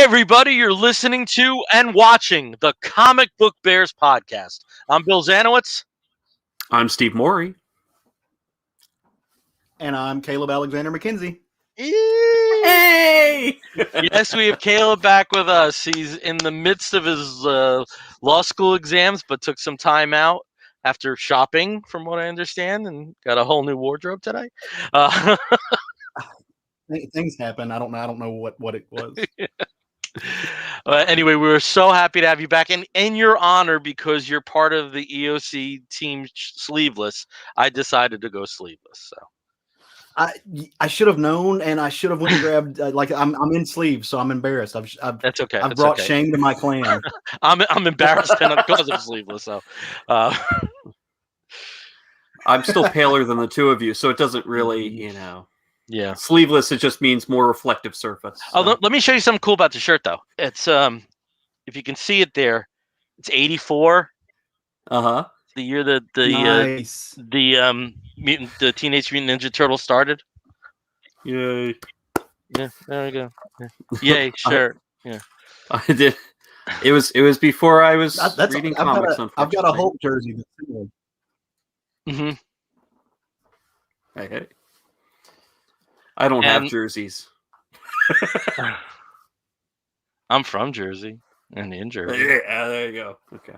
everybody. You're listening to and watching the Comic Book Bears podcast. I'm Bill Zanowitz. I'm Steve Morey. And I'm Caleb Alexander McKenzie. Hey! Yes, we have Caleb back with us. He's in the midst of his law school exams, but took some time out after shopping, from what I understand, and got a whole new wardrobe today. Things happen. I don't know what it was. Anyway, we were so happy to have you back, and in your honor, because you're part of the EOC team sleeveless, I decided to go sleeveless. So I should have known, and I should have went and grabbed. I'm in sleeves, so I'm embarrassed. That's okay. I've brought shame to my clan. I'm embarrassed because I'm sleeveless. So I'm still paler than the two of you, so it doesn't really, Yeah. Sleeveless, it just means more reflective surface. So. Oh, let me show you something cool about the shirt, though. It's if you can see it there, it's 84. The year that Nice. the Teenage Mutant Ninja Turtles started. Yay! Yeah, there we go. Yeah. Yay, shirt. Yeah, I did. It was before I was reading comics. I've got a Hulk jersey that's similar. Mm-hmm. Hey. I don't have jerseys. I'm from Jersey and in Jersey. Yeah, there you go. Okay.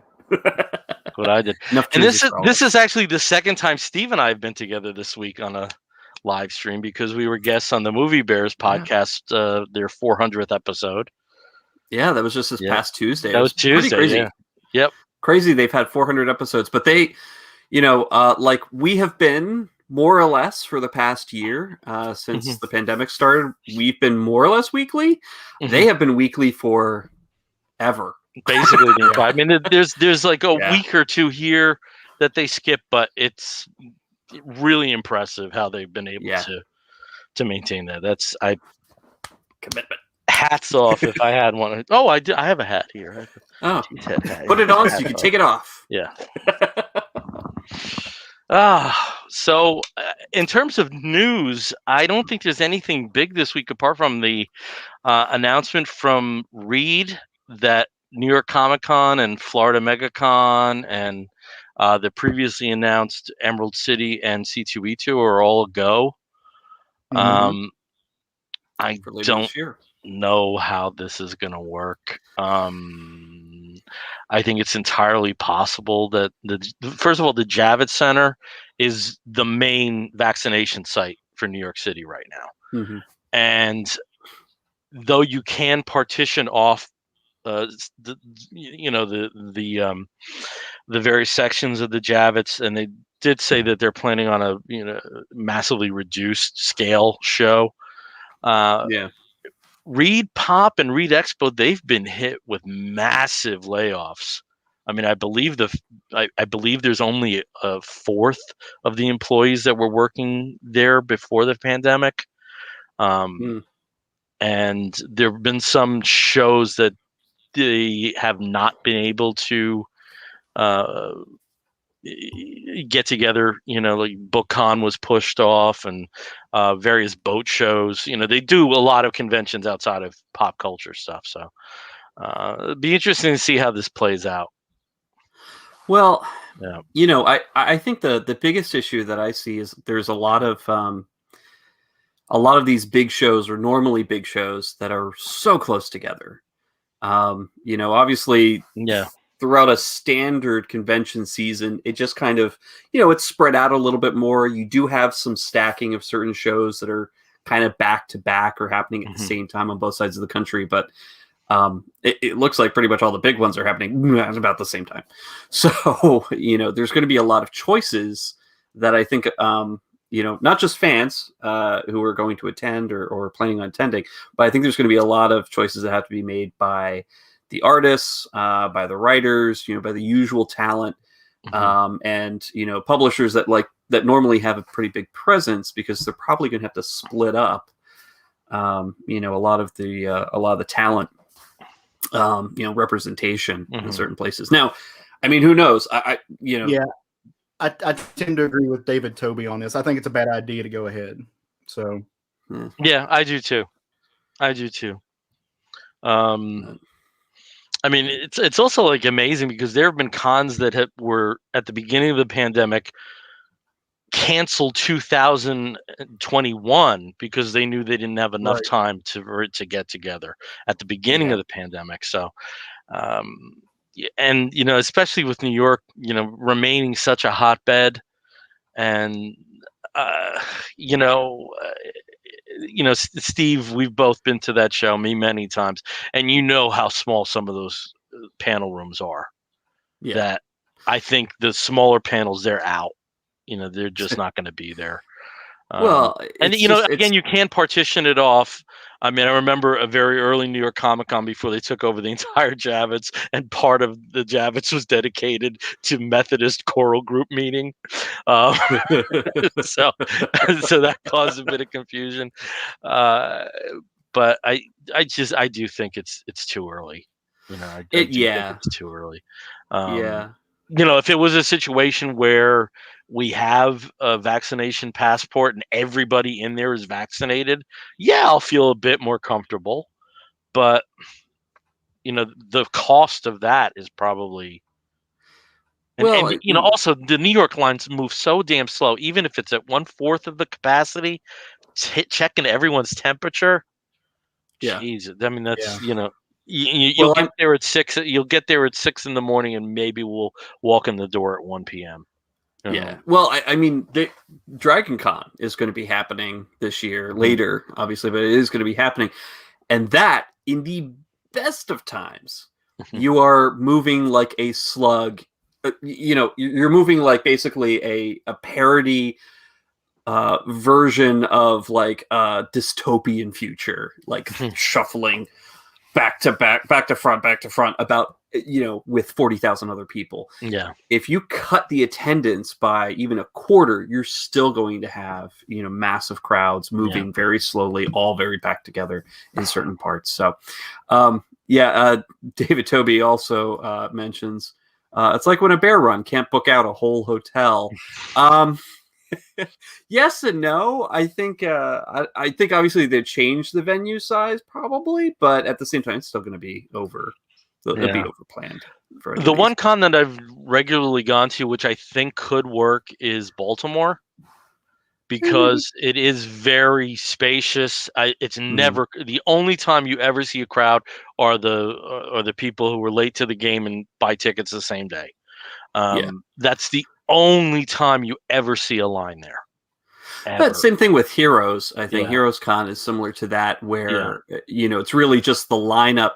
What I did. And this is actually the second time Steve and I have been together this week on a live stream, because we were guests on the Movie Bears podcast, their 400th episode. Yeah, that was just this past Tuesday. That was Tuesday. Crazy. Yeah. Yep. Crazy. They've had 400 episodes, but they, like we have been more or less for the past year since the pandemic started. We've been more or less weekly. Mm-hmm. They have been weekly for ever. Basically, I mean, there's like a week or two here that they skip, but it's really impressive how they've been able to maintain that. That's commitment. Hats off if I had one. Oh, I have a hat here. Put it on so you can take it off. Yeah. So in terms of news, I don't think there's anything big this week apart from the announcement from Reed that New York Comic Con and Florida MegaCon and the previously announced Emerald City and C2E2 are all a go. I don't know how this is going to work. I think it's entirely possible that first of all, the Javits Center is the main vaccination site for New York City right now. Mm-hmm. And though you can partition off the various sections of the Javits, and they did say that they're planning on a massively reduced scale show. Reed Pop and Reed Expo, they've been hit with massive layoffs. I mean, I believe there's only a fourth of the employees that were working there before the pandemic. And there have been some shows that they have not been able to get together, like BookCon was pushed off, and various boat shows. They do a lot of conventions outside of pop culture stuff. So it'd be interesting to see how this plays out. Well, I think the biggest issue that I see is there's a lot of these big shows, or normally big shows, that are so close together. Obviously, throughout a standard convention season, it just kind of, it's spread out a little bit more. You do have some stacking of certain shows that are kind of back to back or happening at the same time on both sides of the country. But it looks like pretty much all the big ones are happening at about the same time. So, there's going to be a lot of choices that I think, not just fans who are going to attend or planning on attending, but I think there's going to be a lot of choices that have to be made by the artists, by the writers, by the usual talent, and publishers that normally have a pretty big presence, because they're probably going to have to split up, a lot of the talent, representation in certain places. Now, I mean, who knows? I tend to agree with David Toby on this. I think it's a bad idea to go ahead. So, yeah, I do too. I mean, it's also like amazing because there have been cons that were at the beginning of the pandemic canceled 2021 because they knew they didn't have enough time for it to get together at the beginning of the pandemic. So, and especially with New York, remaining such a hotbed, and uh, you know, uh, Steve, we've both been to that show many times, and how small some of those panel rooms are. Yeah. That I think the smaller panels, they're out. They're just not going to be there. Well, and again, you can partition it off. I mean, I remember a very early New York Comic Con before they took over the entire Javits, and part of the Javits was dedicated to Methodist choral group meeting. So that caused a bit of confusion. But I do think it's too early. I do think it's too early. If it was a situation where we have a vaccination passport and everybody in there is vaccinated, I'll feel a bit more comfortable. But the cost of that is probably. Also the New York lines move so damn slow. Even if it's at 1/4 of the capacity, checking everyone's temperature. Yeah. Jesus, I mean that's you'll get there at 6. You'll get there at 6 in the morning, and maybe we'll walk in the door at 1 p.m. Well, I mean, Dragon Con is going to be happening this year later, obviously, but it is going to be happening, and that in the best of times, you are moving like a slug. You're moving like basically a parody version of like a dystopian future, like shuffling back to front about with 40,000 other people. Yeah. If you cut the attendance by even a quarter, you're still going to have massive crowds moving very slowly, all very packed together in certain parts. So David Toby also mentions it's like when a bear run can't book out a whole hotel. Yes and no. I think I think obviously they changed the venue size probably, but at the same time, it's still going to be over. It'll be over planned. The one con that I've regularly gone to, which I think could work, is Baltimore, because it is very spacious. It's never the only time you ever see a crowd are the people who were late to the game and buy tickets the same day. That's the only time you ever see a line there. Same thing with Heroes. I think Heroes Con is similar to that, where it's really just the lineup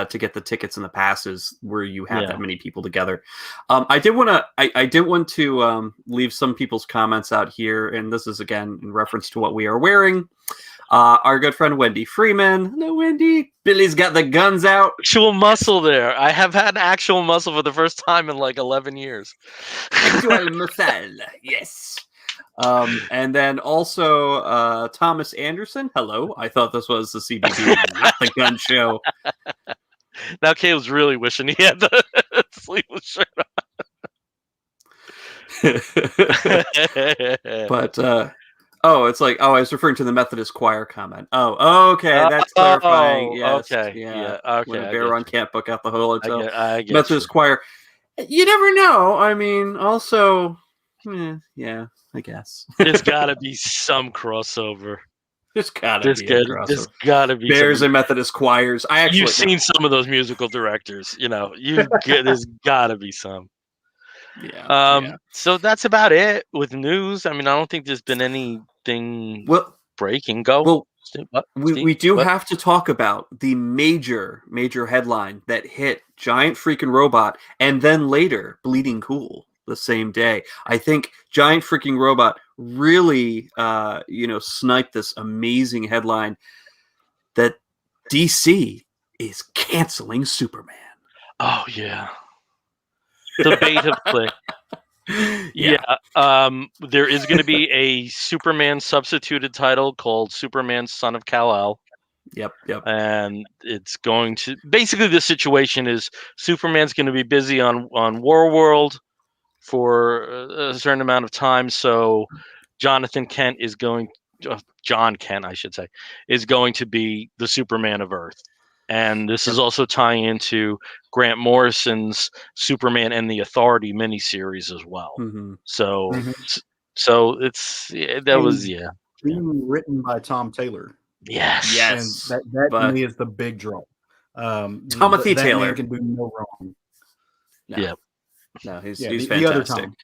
to get the tickets and the passes where you have that many people together. I did want to leave some people's comments out here, and this is again in reference to what we are wearing. Our good friend Wendy Freeman. Hello, Wendy. Billy's got the guns out. Actual muscle there. I have had actual muscle for the first time in like 11 years. Actual muscle. Yes. And then also Thomas Anderson. Hello. I thought this was the CBB, not the gun show. Now Caleb's really wishing he had the sleeveless shirt on. But it's like, I was referring to the Methodist choir comment. Okay, that's clarifying. Yes, okay, okay. When a bear run can't book out the whole hotel. I get Methodist choir. You never know. I mean, also, I guess there's got to be some crossover. There's gotta be a crossover. There's gotta be Bears and Methodist choirs. You've seen some of those musical directors. There's gotta be some. Yeah. So that's about it with news. I mean, I don't think there's been anything breaking. Go. Well, we do have to talk about the major headline that hit Giant Freaking Robot and then later Bleeding Cool the same day. I think Giant Freaking Robot really sniped this amazing headline that DC is canceling Superman. Oh yeah. The bait have clicked. There is going to be a Superman substituted title called Superman Son of Kal-El. Yep. And it's going to basically, the situation is Superman's going to be busy on Warworld for a certain amount of time, so John Kent, I should say, is going to be the Superman of Earth. And this is also tying into Grant Morrison's Superman and the Authority miniseries as well. Mm-hmm. So, Mhm. so it's that was being written by Tom Taylor. yes. And that to but me is the big draw. Timothy that Taylor man can do no wrong. No. Yep. No, he's Yeah, fantastic. the other Tom.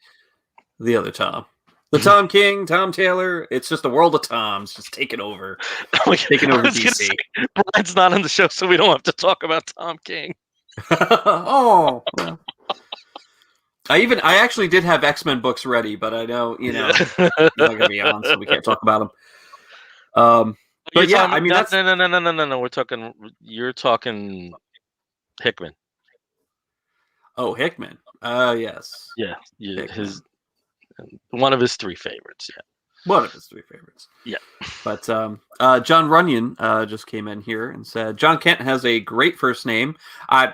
The other Tom. The Tom King, Tom Taylor. It's just a world of Toms just taking over. Taking over DC. Say, Brian's not on the show, so we don't have to talk about Tom King. Oh. Well. I actually did have X-Men books ready, but I know, he's not going to be on, so we can't talk about him. But yeah, I mean, that's... No. You're talking Hickman. Oh, Hickman. Yes. Yeah, Hickman. One of his 3 favorites. Yeah. One of his 3 favorites. Yeah. But John Runyon just came in here and said John Kent has a great first name. I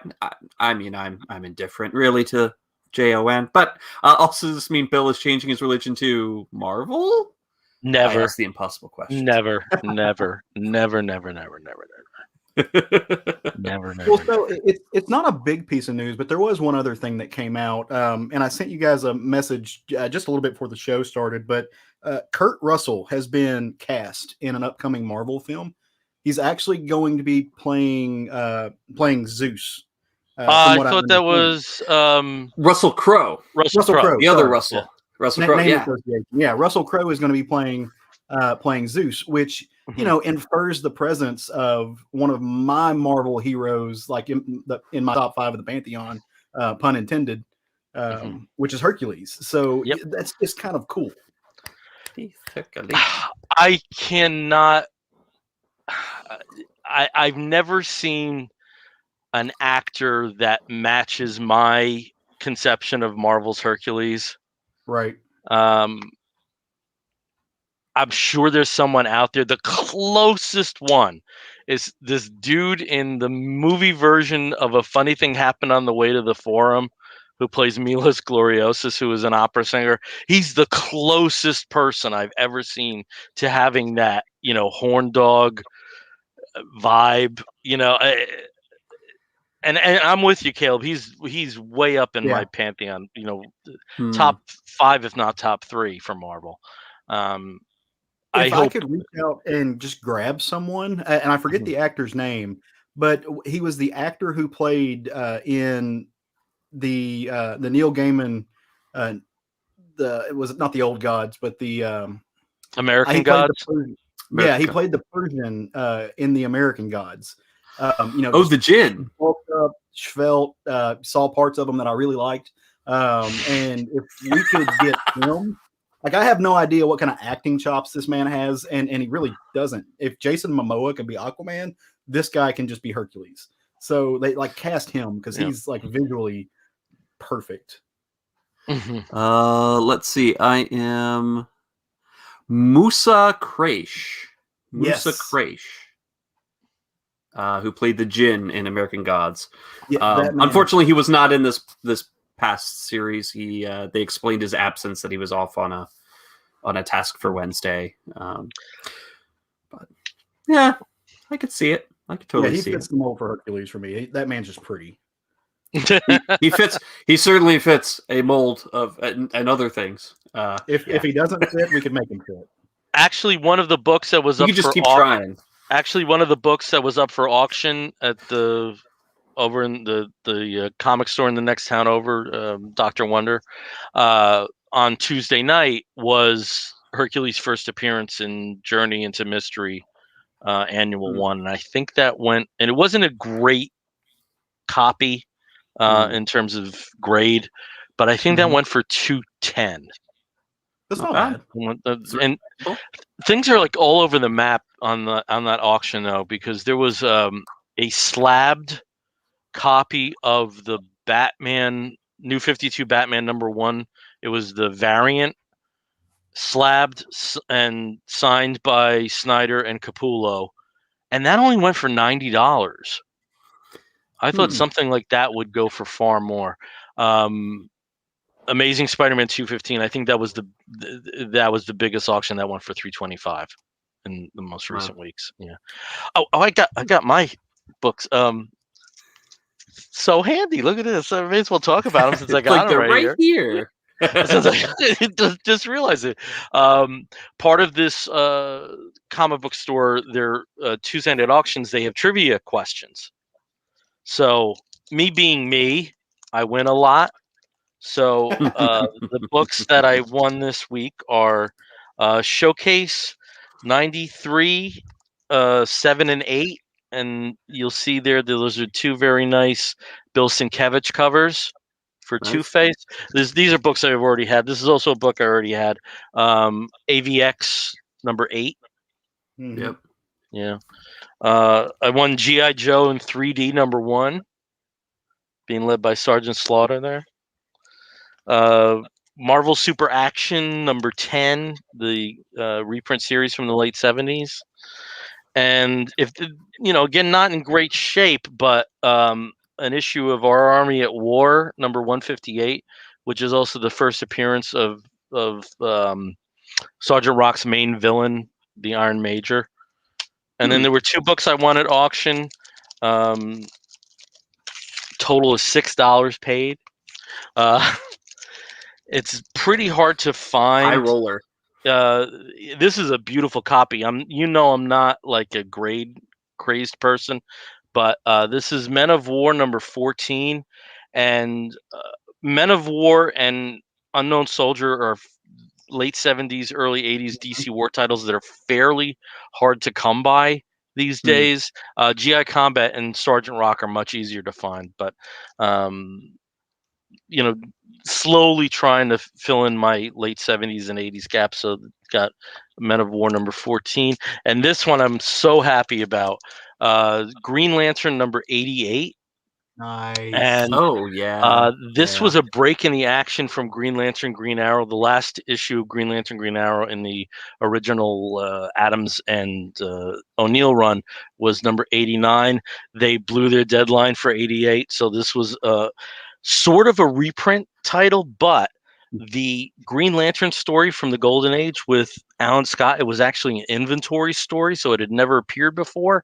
mean, I'm indifferent really to JON, but also does this mean Bill is changing his religion to Marvel? Never. That's the impossible question. Never. Never. Well, so it's not a big piece of news, but there was one other thing that came out, and I sent you guys a message just a little bit before the show started. But Kurt Russell has been cast in an upcoming Marvel film. He's actually going to be playing Zeus. I thought that was Russell Crowe. Russell Crowe, the other Russell. Yeah. Russell Crowe. Yeah. Yeah, Russell Crowe is going to be playing Zeus, which infers the presence of one of my Marvel heroes, like in my top 5 of the Pantheon, pun intended, which is Hercules. So that's just kind of cool. I cannot. I've never seen an actor that matches my conception of Marvel's Hercules. Right. I'm sure there's someone out there. The closest one is this dude in the movie version of A Funny Thing Happened on the Way to the Forum, who plays Milos Gloriosus, who is an opera singer. He's the closest person I've ever seen to having that, horn dog vibe, and I'm with you, Caleb. He's way up in my pantheon, top 5, if not top 3 for Marvel. If I could reach out and just grab someone, and I forget the actor's name, but he was the actor who played in the Neil Gaiman, it was not the Old Gods, but the American Gods. He played the Persian in the American Gods. The Djinn. Svelte, saw parts of them that I really liked. And if we could get him, like, I have no idea what kind of acting chops this man has, and he really doesn't. If Jason Momoa can be Aquaman, this guy can just be Hercules. So they cast him because he's visually perfect. Let's see. I am Musa Kraish. Who played the Djinn in American Gods. Unfortunately, he was not in this past series. They explained his absence, that he was off on a task for Wednesday. But yeah, I could see it. I could totally see it. He fits the mold for Hercules for me. That man's just pretty. he fits. He certainly fits a mold of and other things. If he doesn't fit, we could make him fit. Actually, one of the books that was up just for keep trying. Actually, one of the books that was up for auction at over in the comic store in the next town over, Dr. Wonder, on Tuesday night was Hercules' first appearance in Journey into Mystery Annual 1. And I think that went, and it wasn't a great copy in terms of grade, but I think that went for $210. That's not bad. And things are all over the map on that auction, though, because there was a slabbed copy of the Batman New 52 Batman #1. It was the variant, slabbed and signed by Snyder and Capullo, and that only went for $90. I thought something like that would go for far more. Amazing Spider-Man 215. I think that was the biggest auction. That went for $325 in the most recent weeks. Yeah. I got my books. So handy. Look at this. I may as well talk about them since I It's like got them they're right right here. here. Since I just realized it. Part of this comic book store, their Tuesday night auctions, they have trivia questions. So me being me, I win a lot. So the books that I won this week are Showcase 93, 7 and 8. And you'll see there, those are two very nice Bill Sienkiewicz covers for Nice. Two-Face. These are books I've already had. This is also a book I already had. AVX number 8. Mhm. Yep. Yeah. I won G.I. Joe in 3D number 1, being led by Sergeant Slaughter there. Marvel Super Action number 10, the reprint series from the late 70s. And again, not in great shape, but an issue of Our Army at War number 158, which is also the first appearance of Sergeant Rock's main villain, the Iron Major. And then there were 2 books I won at auction. Total of $6 paid. It's pretty hard to find. High roller. This is a beautiful copy. I'm not like a grade crazed person, but this is Men of War number 14, and Men of War and Unknown Soldier are late 70s, early 80s DC war titles that are fairly hard to come by these days. GI Combat and Sergeant Rock are much easier to find, but slowly trying to fill in my late 70s and 80s gaps. So got Men of War number 14. And this one I'm so happy about. Green Lantern number 88. Nice. And this was a break in the action from Green Lantern, Green Arrow. The last issue of Green Lantern, Green Arrow in the original Adams and O'Neill run was number 89. They blew their deadline for 88. So this was sort of a reprint title, but the Green Lantern story from the Golden Age with Alan Scott, it was actually an inventory story, so it had never appeared before.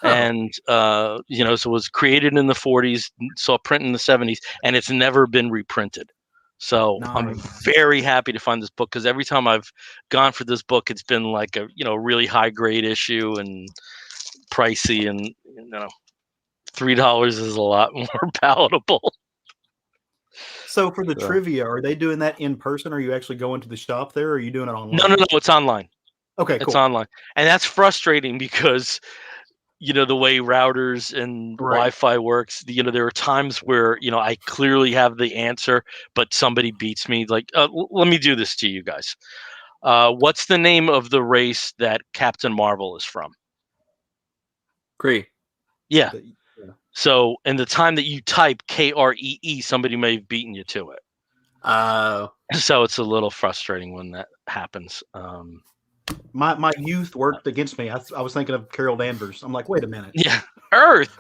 And so it was created in the 40s, saw print in the 70s, and it's never been reprinted. So I'm very happy to find this book, because every time I've gone for this book, it's been like a really high grade issue and pricey, and $3 is a lot more palatable. So for the trivia, are they doing that in person? Or are you actually going to the shop there? Or are you doing it online? No, it's online. Okay, cool. It's online. And that's frustrating because, the way routers and Wi-Fi works, there are times where, I clearly have the answer, but somebody beats me. Like, let me do this to you guys. What's the name of the race that Captain Marvel is from? Kree. Yeah. So, in the time that you type Kree, somebody may have beaten you to it. So it's a little frustrating when that happens. My youth worked against me. I was thinking of Carol Danvers. I'm like, wait a minute. Yeah, Earth.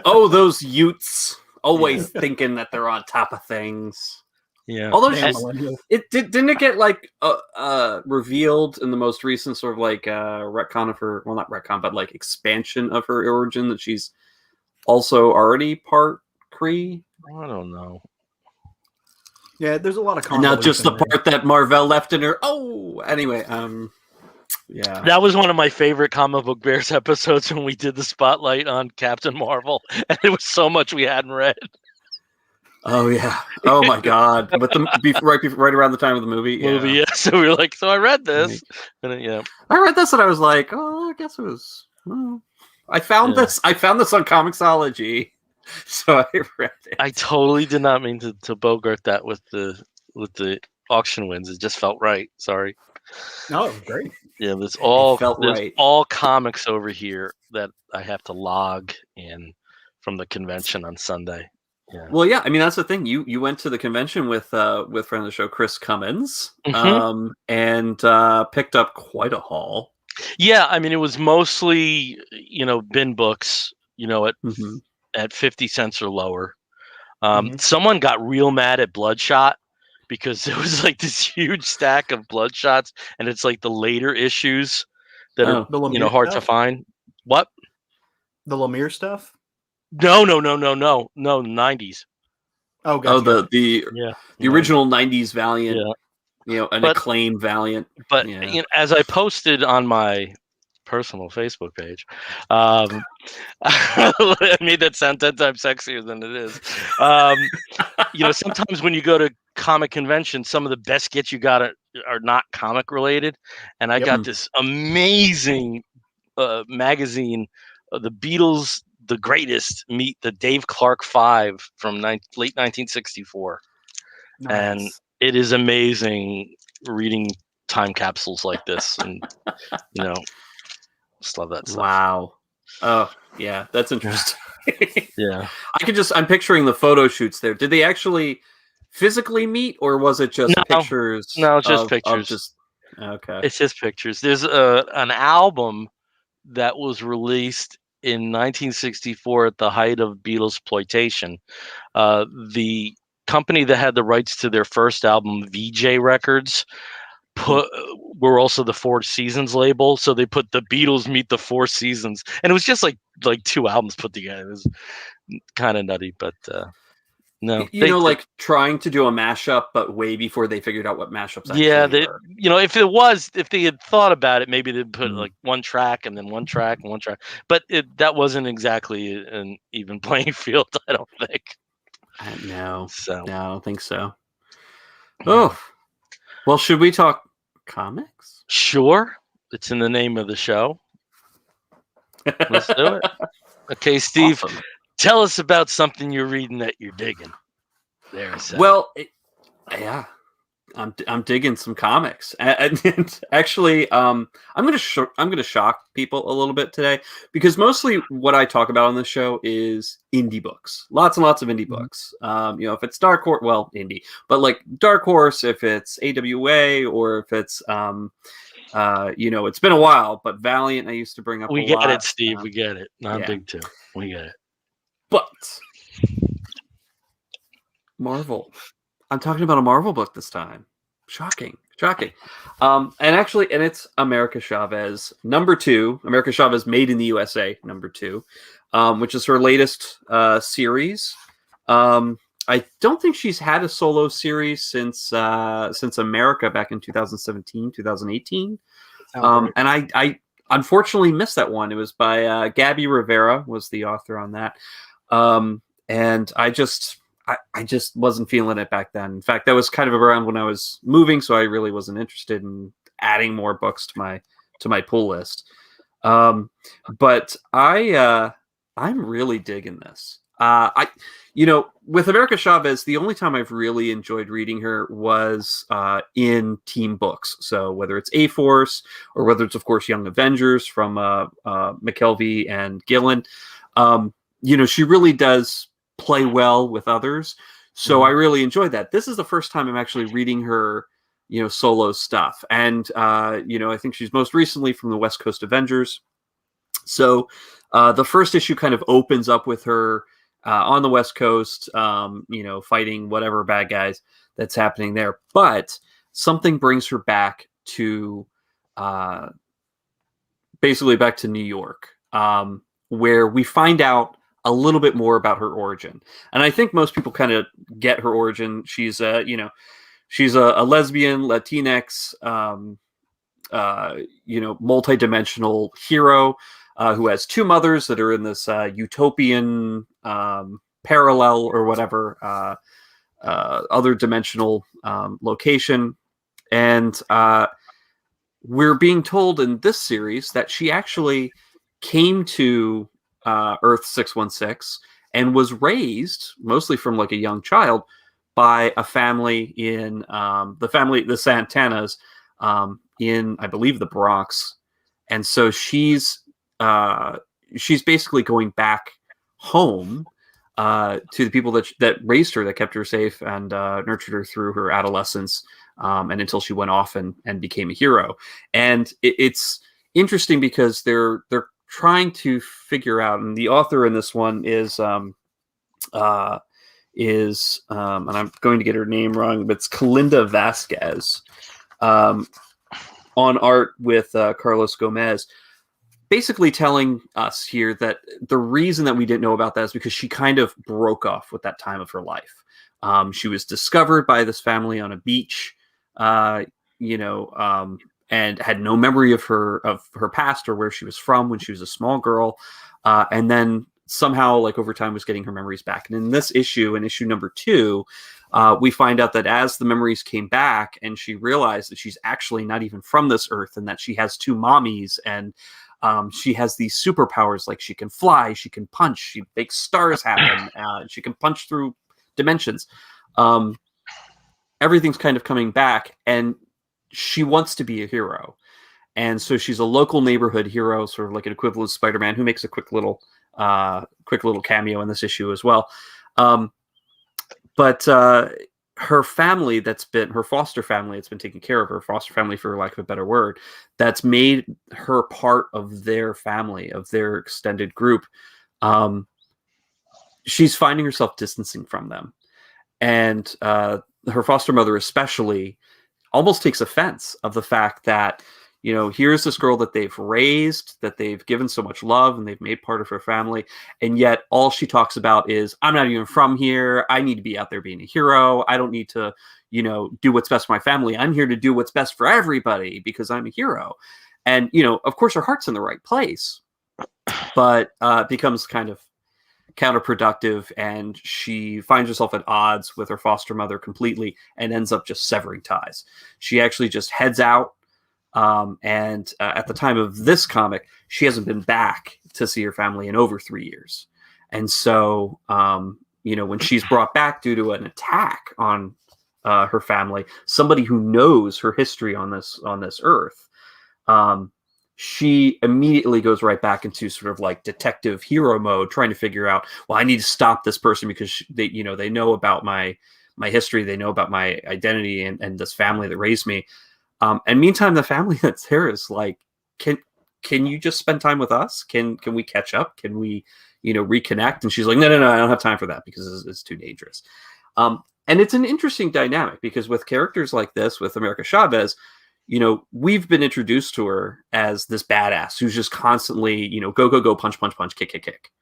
Oh, those Utes always thinking that they're on top of things. Yeah. Although didn't it get like revealed in the most recent sort of like retcon of her, well, not retcon, but like expansion of her origin, that she's also already part Kree? I don't know. Yeah, there's a lot of and not just the part that Marvel left in her. Oh, anyway, yeah. That was one of my favorite Comic Book Bears episodes when we did the spotlight on Captain Marvel, and it was so much we hadn't read. Oh yeah! Oh my God! But right around the time of the movie. Yeah. So we were like, so I read this, and I read this, and I was like, oh, I guess it was. Well, I found this. I found this on Comixology, so I read it. I totally did not mean to bogart that with the auction wins. It just felt right. Sorry. No, great. Yeah, there's all right. all comics over here that I have to log in from the convention on Sunday. Yeah. Well, yeah, I mean, that's the thing. You went to the convention with friend of the show, Chris Cummins, and picked up quite a haul. Yeah, I mean, it was mostly bin books, at 50 cents or lower. Someone got real mad at Bloodshot because there was like this huge stack of Bloodshots, and it's like the later issues that are hard to find. What? The Lemire stuff? No, 90s. Oh, Oh, gotcha. the Yeah, original 90s Valiant, yeah. an But acclaimed Valiant. but Yeah. as I posted on my personal Facebook page, um, I made that sound 10 times sexier than it is. Sometimes when you go to comic conventions, some of the best gets you got are not comic related, and I Yep. got this amazing magazine, The Beatles, the Greatest, meet the Dave Clark 5 from late 1964, and Nice. it is amazing reading time capsules like this, and just love that stuff. Wow. Oh, yeah, that's interesting. Yeah. I'm picturing the photo shoots there. Did they actually physically meet, or was it just pictures? No, it's just of pictures. just okay. It's just pictures. There's an album that was released in 1964 at the height of Beatles exploitation. The company that had the rights to their first album, VJ Records, were also the Four Seasons label, so they put the Beatles meet the Four Seasons, and it was just like 2 albums put together. It was kind of nutty, but no, like trying to do a mashup, but way before they figured out what mashups actually were. If they had thought about it, maybe they'd put like one track and then one track and one track, but that wasn't exactly an even playing field, I don't think. No, So no, I don't think so. Oh, well, should we talk comics? Sure, it's in the name of the show. Let's do it. Okay, Steve, Awesome. Tell us about something you're reading that you're digging. There, so. Well, I'm digging some comics, and actually, I'm gonna shock people a little bit today, because mostly what I talk about on this show is indie books, lots and lots of indie books. If it's Dark Horse, well, indie, but like Dark Horse, if it's AWA, or if it's it's been a while, but Valiant I used to bring up. We a get lot. it, Steve. We get it. I'm big too. We get it. But Marvel. I'm talking about a Marvel book this time. Shocking. And it's America Chavez #2. America Chavez Made in the USA #2, which is her latest series. I don't think she's had a solo series since America back in 2017, 2018. And I unfortunately missed that one. It was by Gabby Rivera was the author on that. And I just wasn't feeling it back then. In fact, that was kind of around when I was moving, so I really wasn't interested in adding more books to my pull list. But I'm really digging this. With America Chavez, the only time I've really enjoyed reading her was in team books. So whether it's A-Force, or whether it's, of course, Young Avengers from McKelvey and Gillen, she really does play well with others. So I really enjoyed that. This is the first time I'm actually reading her, solo stuff. And, I think she's most recently from the West Coast Avengers. So the first issue kind of opens up with her on the West Coast, fighting whatever bad guys that's happening there. But something brings her back to basically back to New York, where we find out a little bit more about her origin. And I think most people kind of get her origin. She's she's a lesbian Latinx, multi-dimensional hero who has 2 mothers that are in this utopian parallel or whatever other dimensional location. And we're being told in this series that she actually came to Earth 616 and was raised mostly from like a young child by a family in the Santanas in, I believe, the Bronx. And so she's basically going back home to the people that raised her, that kept her safe and nurtured her through her adolescence and until she went off and became a hero. And it's interesting because they're trying to figure out, and the author in this one is and I'm going to get her name wrong, but it's Kalinda Vasquez, on art with Carlos Gomez. basically telling us here that the reason that we didn't know about that is because she kind of broke off with that time of her life. She was discovered by this family on a beach, you know, and had no memory of her past or where she was from when she was a small girl, and then somehow, like over time, was getting her memories back. And in this issue, in issue number 2, we find out that as the memories came back, and she realized that she's actually not even from this earth, and that she has 2 mommies, and she has these superpowers, like she can fly, she can punch, she makes stars happen, she can punch through dimensions. Everything's kind of coming back, and she wants to be a hero. And so she's a local neighborhood hero, sort of like an equivalent of Spider-Man, who makes a quick little cameo in this issue as well. But her family, her foster family, that's been taking care of her, foster family for lack of a better word, that's made her part of their family, of their extended group. She's finding herself distancing from them. And her foster mother especially almost takes offense of the fact that, you know, here's this girl that they've raised, that they've given so much love, and they've made part of her family, and yet all she talks about is, I'm not even from here, I need to be out there being a hero, I don't need to, you know, do what's best for my family, I'm here to do what's best for everybody because I'm a hero. And, you know, of course her heart's in the right place, but it becomes kind of counterproductive, and she finds herself at odds with her foster mother completely and ends up just severing ties. She actually just heads out, and at the time of this comic, she hasn't been back to see her family in over 3 years. And so, you know, when she's brought back due to an attack on her family, somebody who knows her history on this earth, she immediately goes right back into sort of like detective hero mode, trying to figure out, well, I need to stop this person because they, you know, they know about my history, they know about my identity and this family that raised me. And meantime, the family that's there is like, can you just spend time with us? Can we catch up? Can we, you know, reconnect? And she's like, no, I don't have time for that because it's too dangerous. And it's an interesting dynamic because with characters like this, with America Chavez, you know, we've been introduced to her as this badass who's just constantly, you know, go, punch, kick.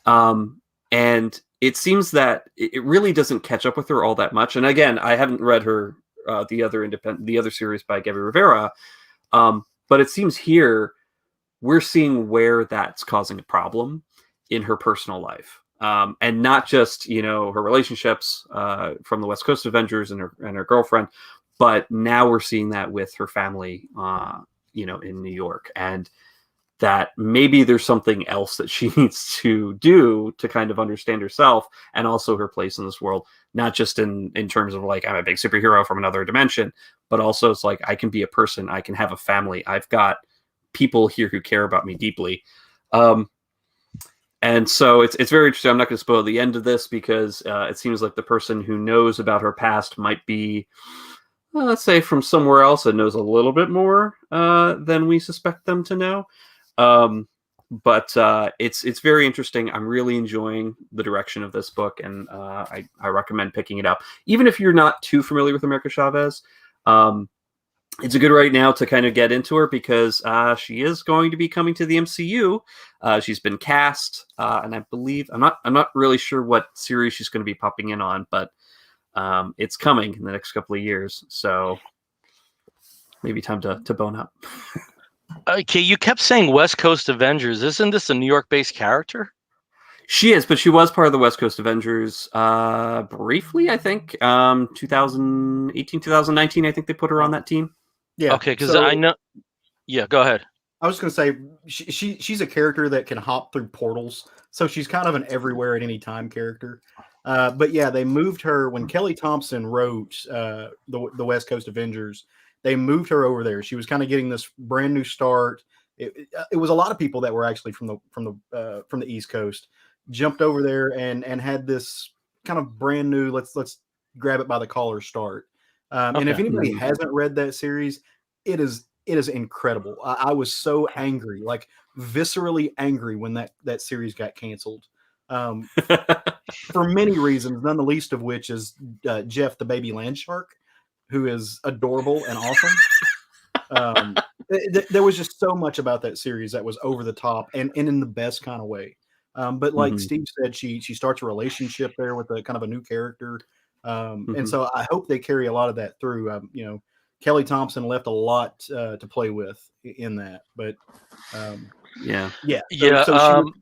And it seems that it really doesn't catch up with her all that much. And again, I haven't read her, the other series by Gabby Rivera. But it seems here we're seeing where that's causing a problem in her personal life. And not just, you know, her relationships from the West Coast Avengers and her girlfriend, but now we're seeing that with her family, you know, in New York, and that maybe there's something else that she needs to do to kind of understand herself and also her place in this world, not just in terms of like, I'm a big superhero from another dimension, but also it's like, I can be a person, I can have a family, I've got people here who care about me deeply. And so it's very interesting. I'm not going to spoil the end of this because it seems like the person who knows about her past might be, let's say, from somewhere else and knows a little bit more than we suspect them to know. But it's very interesting. I'm really enjoying the direction of this book, and I recommend picking it up. Even if you're not too familiar with America Chavez, it's a good right now to kind of get into her because she is going to be coming to the MCU. She's been cast, and I believe I'm not really sure what series she's going to be popping in on, but it's coming in the next couple of years. So maybe time to bone up. Okay, you kept saying West Coast Avengers. Isn't this a New York-based character? She is, but she was part of the West Coast Avengers briefly, I think. 2018, 2019, I think they put her on that team. Yeah. Okay, because I know. Yeah, go ahead. I was just going to say, she's a character that can hop through portals. So she's kind of an everywhere at any time character. But yeah, they moved her when Kelly Thompson wrote the West Coast Avengers. They moved her over there. She was kind of getting this brand new start. It was a lot of people that were actually from the East Coast jumped over there and had this kind of brand new let's grab it by the collar start. And if anybody hasn't read that series, it is incredible. I was so angry, like viscerally angry when that series got canceled. For many reasons, none the least of which is Jeff the baby land shark, who is adorable and awesome. There was just so much about that series that was over the top and in the best kind of way. But like Mhm. Steve said, she starts a relationship there with a kind of a new character, and Mhm. so I hope they carry a lot of that through. Kelly Thompson left a lot to play with in that, but Yeah. yeah. So Yeah. so she was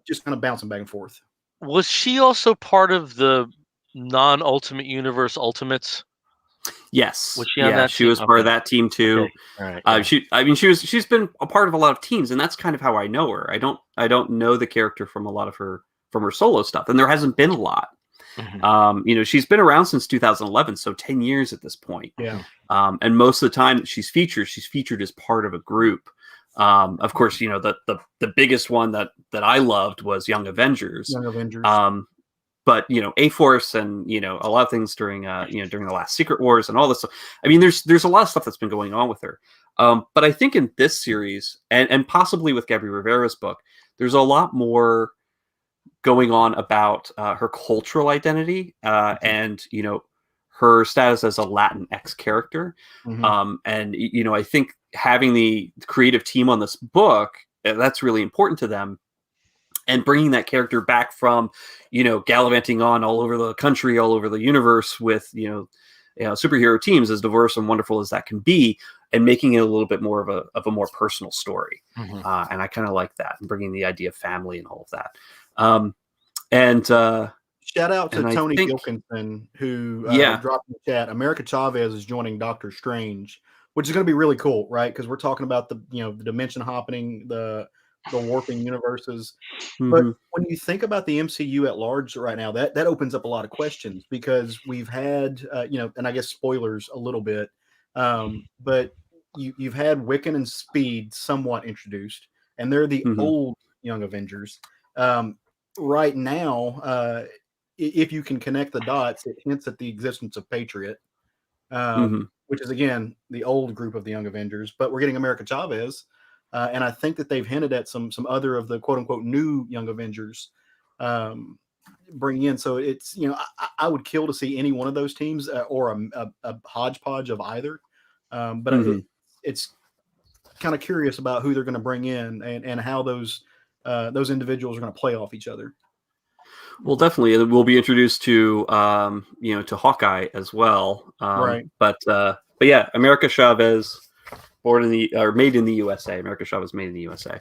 just kind of bouncing back and forth. Was she also part of the non-Ultimate Universe Ultimates? Was Yes. she on Yeah. that She team? was part of Okay. that team too. Okay. All right. Yeah. She's been a part of a lot of teams, and that's kind of how I know her. I don't know the character from a lot of her solo stuff, and there hasn't been a lot. Mhm. She's been around since 2011, so 10 years at this point. Yeah. And most of the time that she's featured as part of a group. Of course, the biggest one that I loved was Young Avengers. Young Avengers. Um, but A Force and a lot of things during during the last Secret Wars and all this stuff. I mean, there's a lot of stuff that's been going on with her. But I think in this series and possibly with Gabby Rivera's book, there's a lot more going on about her cultural identity and her status as a Latinx character. Mhm. And I think having the creative team on this book, that's really important to them, and bringing that character back from gallivanting on all over the country, all over the universe with superhero teams, as diverse and wonderful as that can be, and making it a little bit more of a more personal story. Mhm. And I kind of like that, and bringing the idea of family and all of that. Um, and Shout out to I Tony think, Gilkinson, who yeah. dropped in the chat. America Chavez is joining Doctor Strange, which is going to be really cool, right? Because we're talking about the dimension hopping, the warping universes. But Hmm. when you think about the MCU at large right now, that opens up a lot of questions because we've had and I guess spoilers a little bit, but you've had Wiccan and Speed somewhat introduced, and they're the Hmm. old Young Avengers. Right now, if you can connect the dots, it hints at the existence of Patriot, Hmm. which is again the old group of the Young Avengers. But we're getting America Chavez, and I think that they've hinted at some other of the quote unquote new Young Avengers bringing in. So it's I would kill to see any one of those teams or a hodgepodge of either. But Hmm. it's kind of curious about who they're going to bring in and how those individuals are going to play off each other. Well, definitely, and we'll be introduced to to Hawkeye as well. Right. But yeah, America Chavez, made in the USA. America Chavez, made in the USA.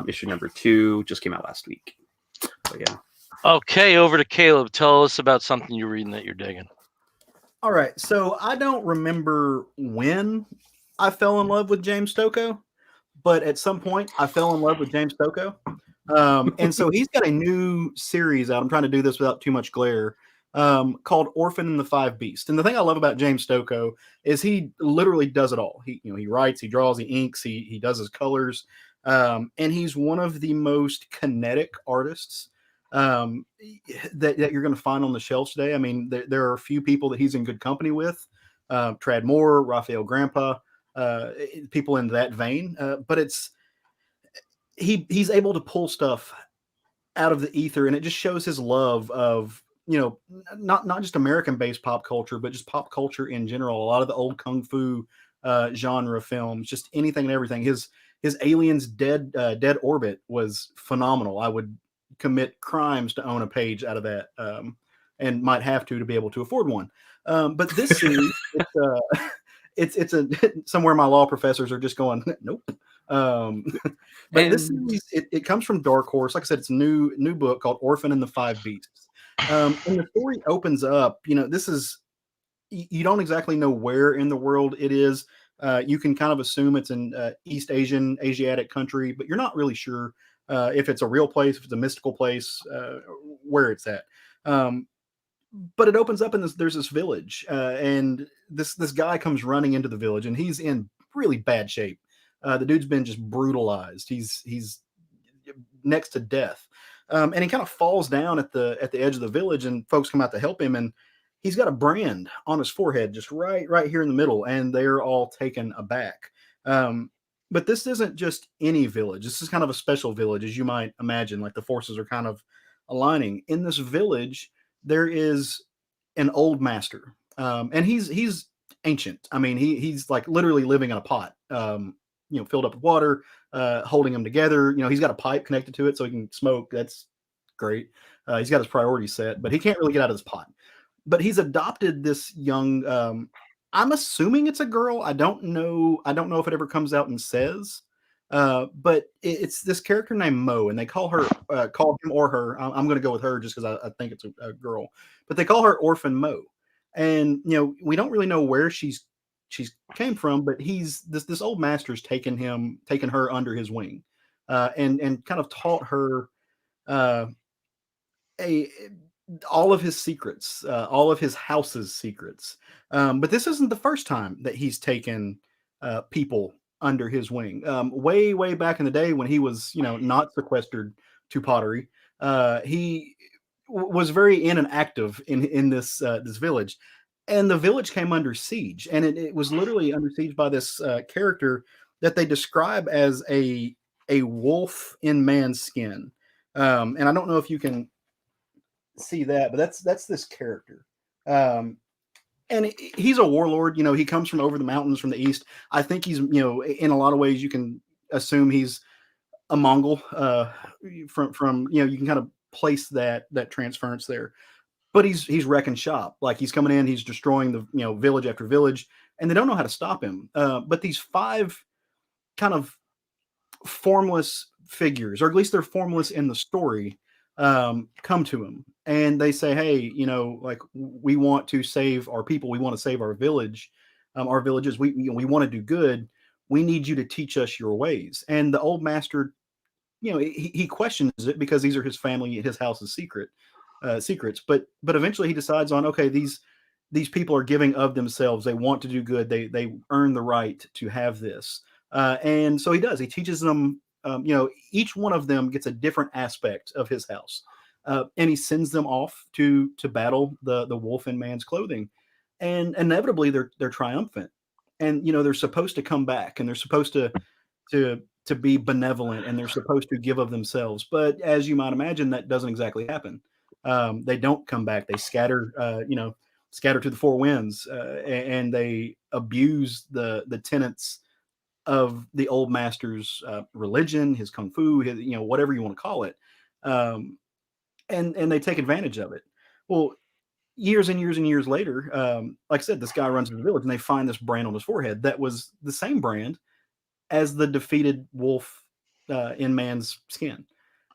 Issue number 2 just came out last week. So yeah. Okay, over to Caleb. Tell us about something you're reading that you're digging. All right. So I don't remember when I fell in love with James Stokoe, but at some point I fell in love with James Stokoe. And so he's got a new series out. I'm trying to do this without too much glare. Called Orphan and the Five Beasts. And the thing I love about James Stokoe is he literally does it all. He writes, he draws, he inks, he does his colors, and he's one of the most kinetic artists um, that you're going to find on the shelves today. I mean, there are a few people that he's in good company with, Trad Moore, Raphael Grandpa, people in that vein. But he's able to pull stuff out of the ether, and it just shows his love of not just American based pop culture, but just pop culture in general. A lot of the old kung fu genre films, just anything and everything. His Aliens Dead Orbit was phenomenal. I would commit crimes to own a page out of that, and might have to be able to afford one. But this series, it's a somewhere my law professors are just going nope. But this And series, it comes from Dark Horse. Like I said, it's a new book called Orphan and the Five Beasts. And the story opens up. This is you don't exactly know where in the world it is. You can kind of assume it's an East Asiatic country, but you're not really sure if it's a real place, if it's a mystical place, where it's at. But it opens up and there's this village, and this guy comes running into the village, and he's in really bad shape. The dude's been just brutalized. He's next to death, and he kind of falls down at the edge of the village, and folks come out to help him, and he's got a brand on his forehead, just right here in the middle, and they're all taken aback. But this isn't just any village. This is kind of a special village, as you might imagine. Like the forces are kind of aligning in this village. There is an old master, and he's ancient. I mean, he's like literally living in a pot. filled up with water, holding them together. He's got a pipe connected to it so he can smoke. That's great. He's got his priorities set, but he can't really get out of his pot. But he's adopted this young. I'm assuming it's a girl. I don't know. I don't know if it ever comes out and says. But it's this character named Mo, and they call him or her. I'm going to go with her just because I think it's a girl. But they call her Orphan Mo, and we don't really know where she's came from, but he's this old master's taken her under his wing, and kind of taught her uh, a all of his secrets, all of his house's secrets. But this isn't the first time that he's taken people under his wing. Way back in the day when he was, not sequestered to pottery, he was very in and active in this village, and the village came under siege, and it was literally under siege by this character that they describe as a wolf in man's skin. And I don't know if you can see that, but that's this character. And he's a warlord. He comes from over the mountains from the east. I think he's, in a lot of ways, you can assume he's a Mongol. From you can kind of place that transference there. But he's wrecking shop. Like he's coming in, he's destroying the village after village, and they don't know how to stop him. But these five kind of formless figures, or at least they're formless in the story, come to him and they say, hey, like we want to save our people, we want to save our village, our villages, we want to do good, we need you to teach us your ways. And the old master, he questions it because these are his family, his house's secrets, but eventually he decides on, okay, these people are giving of themselves, they want to do good, they earn the right to have this, and so he teaches them. Each one of them gets a different aspect of his house, and he sends them off to battle the wolf in man's clothing, and inevitably they're triumphant, and they're supposed to come back, and they're supposed to be benevolent, and they're supposed to give of themselves. But as you might imagine, that doesn't exactly happen. They don't come back. They scatter to the four winds, and they abuse the tenets of the old master's religion, his kung fu, his, whatever you want to call it, and they take advantage of it. Well, years and years and years later, like I said, this guy runs to the village, and they find this brand on his forehead that was the same brand as the defeated wolf in man's skin.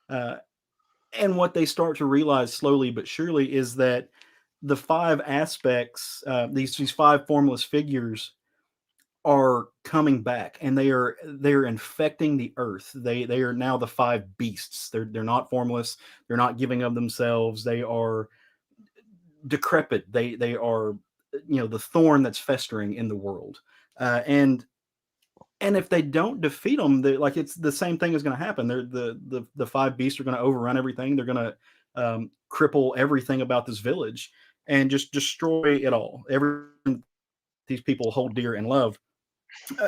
And what they start to realize slowly but surely is that the five aspects, these five formless figures, are coming back, and they are infecting the earth. They are now the five beasts. They're not formless. They're not giving of themselves. They are decrepit. They are the thorn that's festering in the world. And if they don't defeat them, like it's the same thing is going to happen. They're the five beasts are going to overrun everything. They're going to cripple everything about this village and just destroy it all. Everything these people hold dear and love.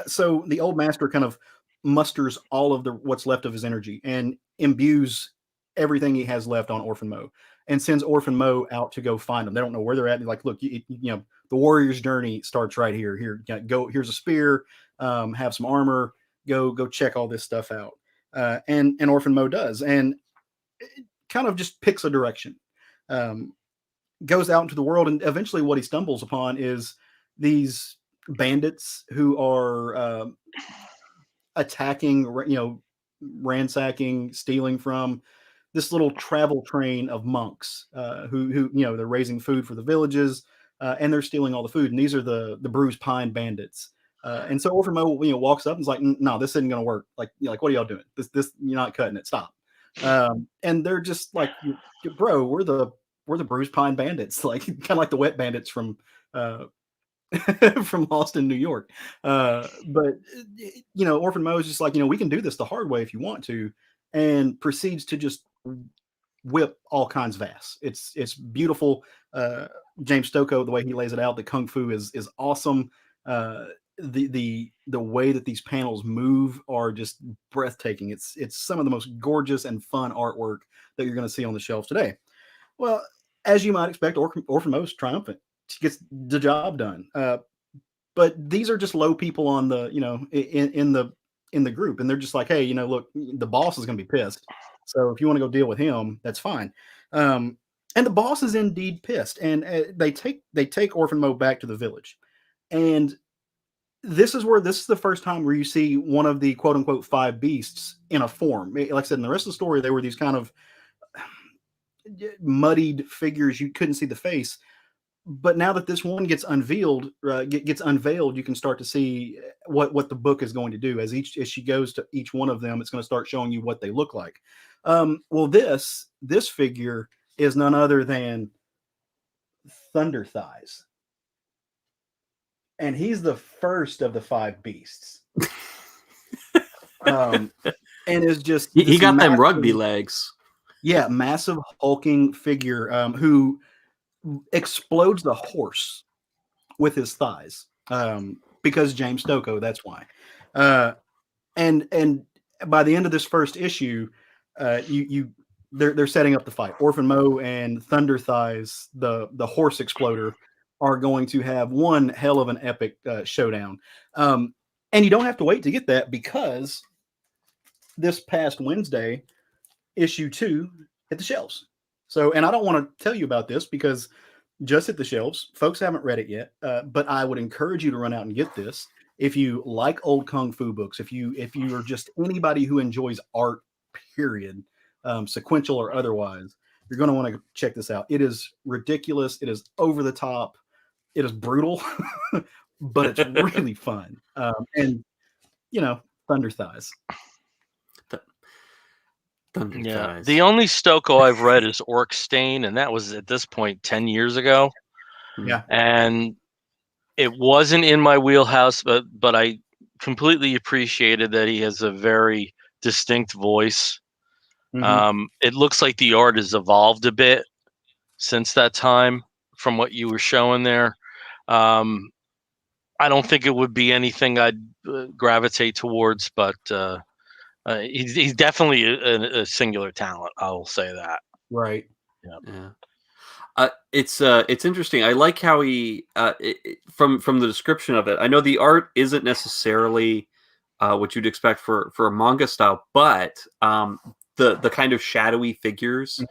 So the old master kind of musters all of what's left of his energy and imbues everything he has left on Orphan Mo, and sends Orphan Mo out to go find them. They don't know where they're at. They're like, look, the warrior's journey starts right here. Here, go. Here's a spear. Have some armor. Go check all this stuff out. And Orphan Mo does, and it kind of just picks a direction. Goes out into the world, and eventually what he stumbles upon is these bandits who are attacking, ransacking, stealing from this little travel train of monks who they're raising food for the villages, and they're stealing all the food. And these are the Bruised Pine bandits. And so Orphan Mo walks up and is like, no, this isn't going to work. Like what are y'all doing? This you're not cutting it. Stop. And they're just like, bro, we're the Bruised Pine bandits, like kind of like the Wet Bandits from from Lost in New York. But Orphan Mo is just like, we can do this the hard way if you want to, and proceeds to just whip all kinds of ass. It's beautiful. James Stokoe, the way he lays it out, the kung fu is awesome. The way that these panels move are just breathtaking. It's some of the most gorgeous and fun artwork that you're going to see on the shelves today. Well, as you might expect, Orphan Mo is triumphant. She gets the job done. But these are just low people on the, in the in the group, and they're just like, hey, look, the boss is going to be pissed. So if you want to go deal with him, that's fine. And the boss is indeed pissed, and they take Orphan Mo back to the village, and this is the first time where you see one of the quote unquote five beasts in a form. Like I said, in the rest of the story, they were these kind of muddied figures. You couldn't see the face. But now that this one gets unveiled, you can start to see what the book is going to do. As she goes to each one of them, it's going to start showing you what they look like. Well, this figure is none other than Thunder Thighs, and he's the first of the five beasts. And is just he got them rugby legs. Yeah, massive hulking figure who explodes the horse with his thighs, because James Stokoe, that's why. And by the end of this first issue, they're setting up the fight. Orphan Mo and Thunder Thighs, the horse exploder, are going to have one hell of an epic showdown. And you don't have to wait to get that, because this past Wednesday, issue 2 hit the shelves. So, and I don't want to tell you about this because just hit the shelves. Folks haven't read it yet, but I would encourage you to run out and get this. If you like old kung fu books, if you are just anybody who enjoys art, period, sequential or otherwise, you're going to want to check this out. It is ridiculous. It is over the top. It is brutal, but it's really fun. And Thunder Thighs. Thighs. The only Stokoe I've read is Orc Stain, and that was at this point 10 years ago. Yeah. And it wasn't in my wheelhouse, but I completely appreciated that he has a very distinct voice. Mm-hmm. It looks like the art has evolved a bit since that time from what you were showing there. I don't think it would be anything I'd gravitate towards, but he's definitely a singular talent. I will say that. Right. Yeah. It's interesting. I like how he from the description of it. I know the art isn't necessarily what you'd expect for a manga style, but the kind of shadowy figures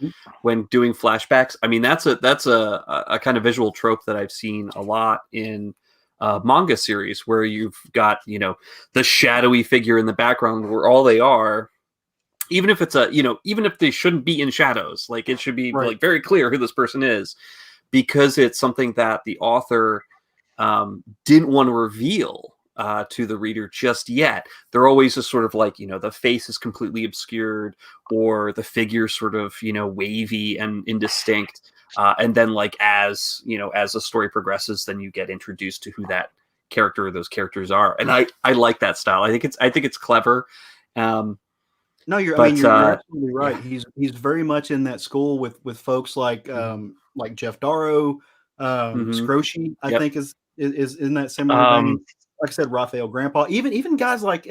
when doing flashbacks. I mean, that's a kind of visual trope that I've seen a lot in manga series, where you've got the shadowy figure in the background where all they are, even if it's even if they shouldn't be in shadows, like it should be like very clear who this person is, because it's something that the author didn't want to reveal to the reader just yet. They're always just sort of like, the face is completely obscured, or the figure sort of, wavy and indistinct. And then like, as the story progresses, then you get introduced to who that character or those characters are. And I like that style. I think it's clever. No, you're absolutely right. Yeah. He's very much in that school with folks like Jeff Darrow, Scroshi, I think is in that similar vein. Like I said, Raphael Grandpa, even guys like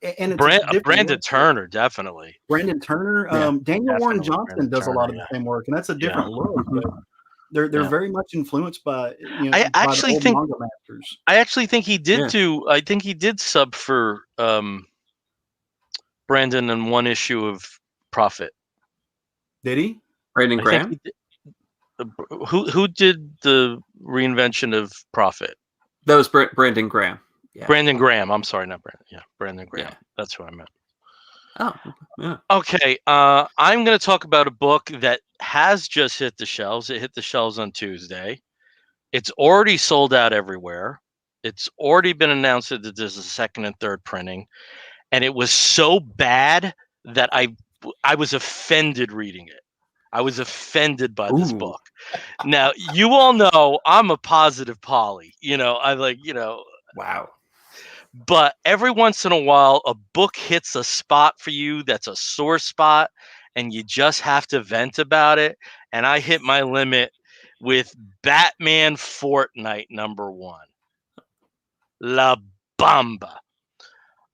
and Brandon Turner, definitely. Brandon Turner, Daniel Warren Johnson does a lot of the same work, and that's a different look. But they're very much influenced by I actually think manga masters. I actually think he did I think he did sub for Brandon in one issue of Prophet. Did he? Brandon Graham? Who did the reinvention of Prophet? That was Brandon Graham. Yeah. Brandon Graham. I'm sorry, not Brandon. Yeah, Brandon Graham. Yeah. That's who I meant. Oh, yeah. Okay. I'm going to talk about a book that has just hit the shelves. It hit the shelves on Tuesday. It's already sold out everywhere. It's already been announced that there's a second and third printing. And it was so bad that I was offended reading it. I was offended by this book. Now, you all know I'm a positive Polly. I like, Wow. But every once in a while, a book hits a spot for you that's a sore spot, and you just have to vent about it. And I hit my limit with Batman Fortnite #1. La Bamba.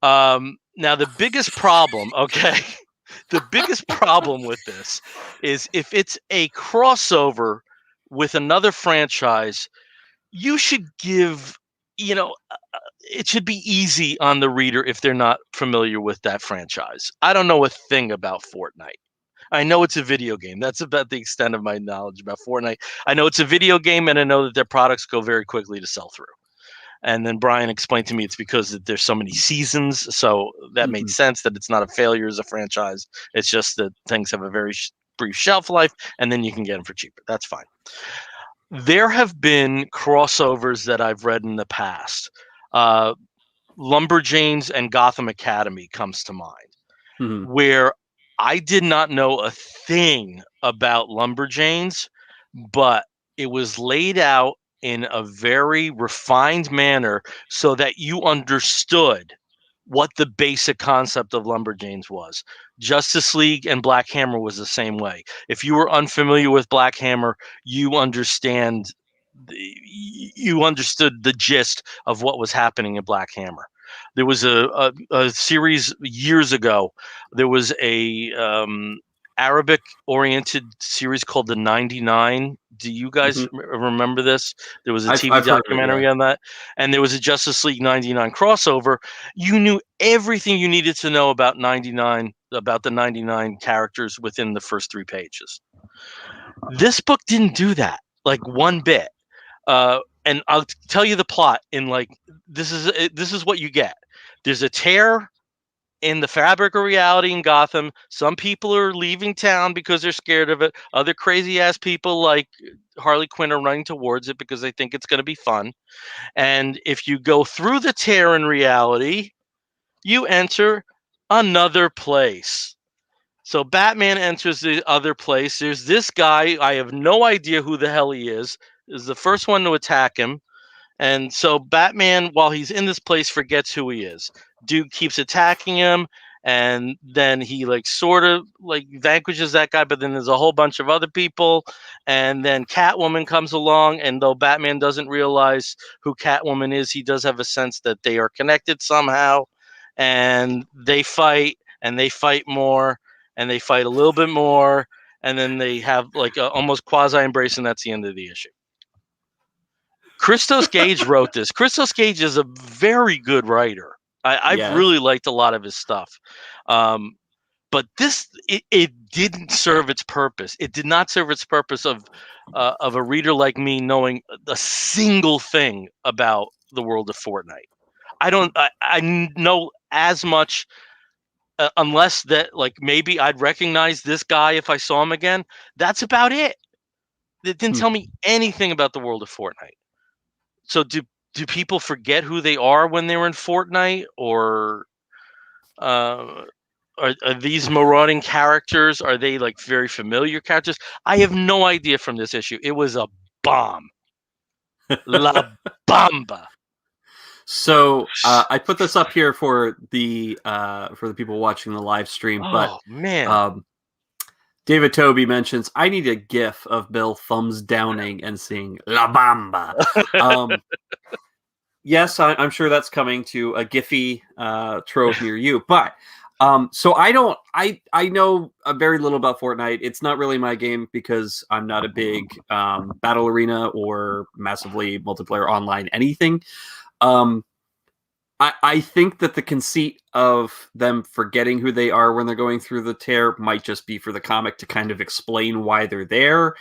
Now, the biggest problem, the biggest problem with this is if it's a crossover with another franchise, you should give it should be easy on the reader if they're not familiar with that franchise. I don't know a thing about Fortnite. I know it's a video game. That's about the extent of my knowledge about Fortnite. I know it's a video game, and I know that their products go very quickly to sell through. And then Brian explained to me it's because there's so many seasons, so that made sense that it's not a failure as a franchise. It's just that things have a very brief shelf life, and then you can get them for cheaper. That's fine. There have been crossovers that I've read in the past. Lumberjanes and Gotham Academy comes to mind, where I did not know a thing about Lumberjanes, but it was laid out in a very refined manner so that you understood what the basic concept of Lumberjanes was. Justice League and Black Hammer was the same way. If you were unfamiliar with Black Hammer, you understood the gist of what was happening in Black Hammer. There was a series years ago. There was a Arabic-oriented series called The 99. Do you guys remember this? There was a TV documentary on that, and there was a Justice League 99 crossover. You knew everything you needed to know about 99, about the 99 characters within the first 3 pages. This book didn't do that, like one bit. And I'll tell you the plot in this is what you get. There's a tear in the fabric of reality in Gotham. Some people are leaving town because they're scared of it. Other crazy ass people like Harley Quinn are running towards it because they think it's going to be fun. And if you go through the tear in reality, you enter another place. So Batman enters the other place. There's this guy. I have no idea who the hell he is the first one to attack him. And so Batman, while he's in this place, forgets who he is. Dude keeps attacking him, and then he sort of vanquishes that guy, but then there's a whole bunch of other people, and then Catwoman comes along, and though Batman doesn't realize who Catwoman is, he does have a sense that they are connected somehow, and they fight more, and they fight a little bit more, and then they have almost quasi embrace, and that's the end of the issue. Christos Gage wrote this. Christos Gage is a very good writer. I've really liked a lot of his stuff. But this, it didn't serve its purpose. It did not serve its purpose of a reader like me knowing a single thing about the world of Fortnite. I know as much, unless that maybe I'd recognize this guy if I saw him again. That's about it. It didn't tell me anything about the world of Fortnite. So do people forget who they are when they were in Fortnite, or are these marauding characters? Are they very familiar characters? I have no idea from this issue. It was a bomb. La Bamba. So I put this up here for the people watching the live stream. Oh, man. David Toby mentions, I need a gif of Bill thumbs downing and saying La Bamba. Yes, I'm sure that's coming to a Giphy trove near you. But so I know very little about Fortnite. It's not really my game because I'm not a big battle arena or massively multiplayer online anything. I think that the conceit of them forgetting who they are when they're going through the tear might just be for the comic to kind of explain why they're there.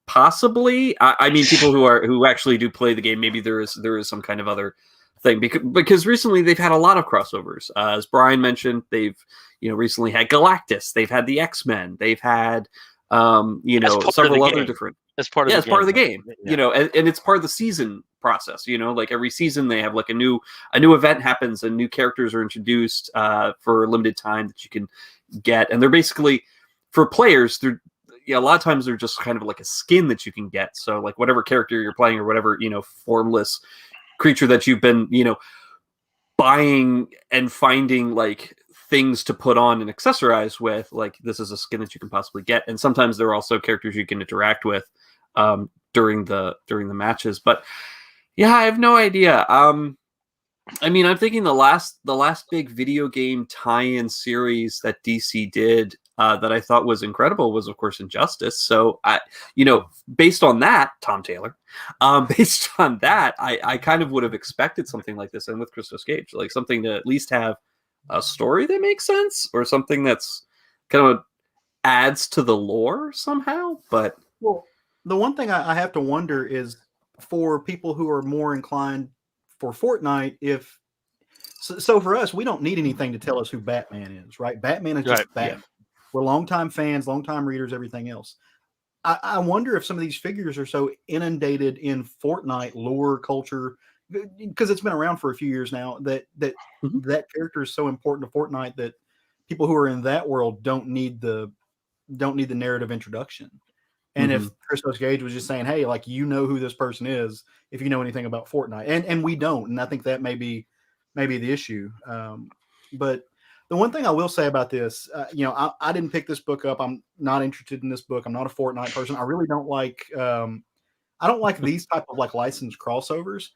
Possibly. I mean, people who actually do play the game, maybe there is some kind of other thing because recently they've had a lot of crossovers. As Brian mentioned, they've recently had Galactus, they've had the X-Men, they've had several other different. As part of the game. Part of the game. Yeah. And it's part of the season process. Every season they have a new event happens and new characters are introduced for a limited time that you can get, and they're basically for players. They're a lot of times they're just kind of like a skin that you can get. So whatever character you're playing or whatever formless creature that you've been buying and finding things to put on and accessorize with, this is a skin that you can possibly get, and sometimes there are also characters you can interact with during the matches. But yeah, I have no idea. I mean, I'm thinking the last big video game tie-in series that DC did that I thought was incredible was, of course, Injustice. So based on that, Tom Taylor, based on that, I kind of would have expected something like this, and with Christos Gage, like something to at least have a story that makes sense, or something that's kind of adds to the lore somehow. But well, the one thing I have to wonder is for people who are more inclined for Fortnite, if so for us, we don't need anything to tell us who Batman is, right? Batman is just Right, Batman. Yeah. We're longtime fans, longtime readers, everything else. I wonder if some of these figures are so inundated in Fortnite lore culture, because it's been around for a few years now, that that character is so important to Fortnite that people who are in that world don't need the narrative introduction. And if Christos Gage was just saying, hey, like, you know who this person is if you know anything about Fortnite, and we don't, and I think that may be the issue. But the one thing I will say about this, I didn't pick this book up. I'm not interested in this book. I'm not a Fortnite person. I really don't like I don't like these type of like licensed crossovers.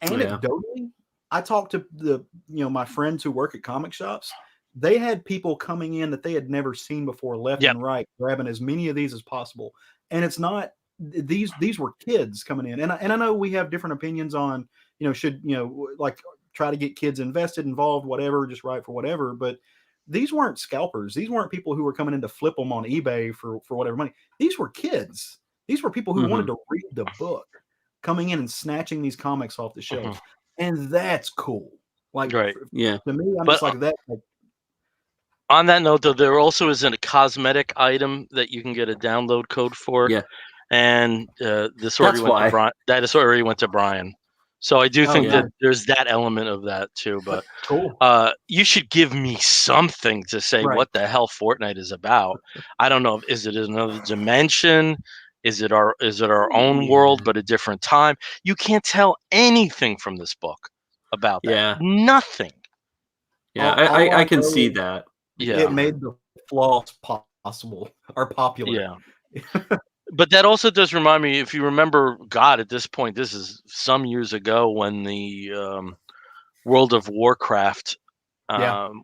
Anecdotally, I talked to my friends who work at comic shops. They had people coming in that they had never seen before, left and right, grabbing as many of these as possible. And it's not these were kids coming in, and I know we have different opinions on should like try to get kids invested, involved, whatever, just right for whatever. But these weren't scalpers. These weren't people who were coming in to flip them on eBay for whatever money. These were kids. These were people who wanted to read the book, coming in and snatching these comics off the shelves. And that's cool. Like, to me, I'm just like that. Like, on that note, though, there also is a cosmetic item that you can get a download code for. Yeah. And this already went to Brian. That is already went to Brian. So I do think that there's that element of that too. But cool. You should give me something to say what the hell Fortnite is about. I don't know. Is it another dimension? Is it our own world, but a different time? You can't tell anything from this book about that. Yeah. Nothing. Yeah, I can see that. Yeah. It made the flaws possible or popular. Yeah. But that also does remind me, if you remember, God, at this point, this is some years ago when the World of Warcraft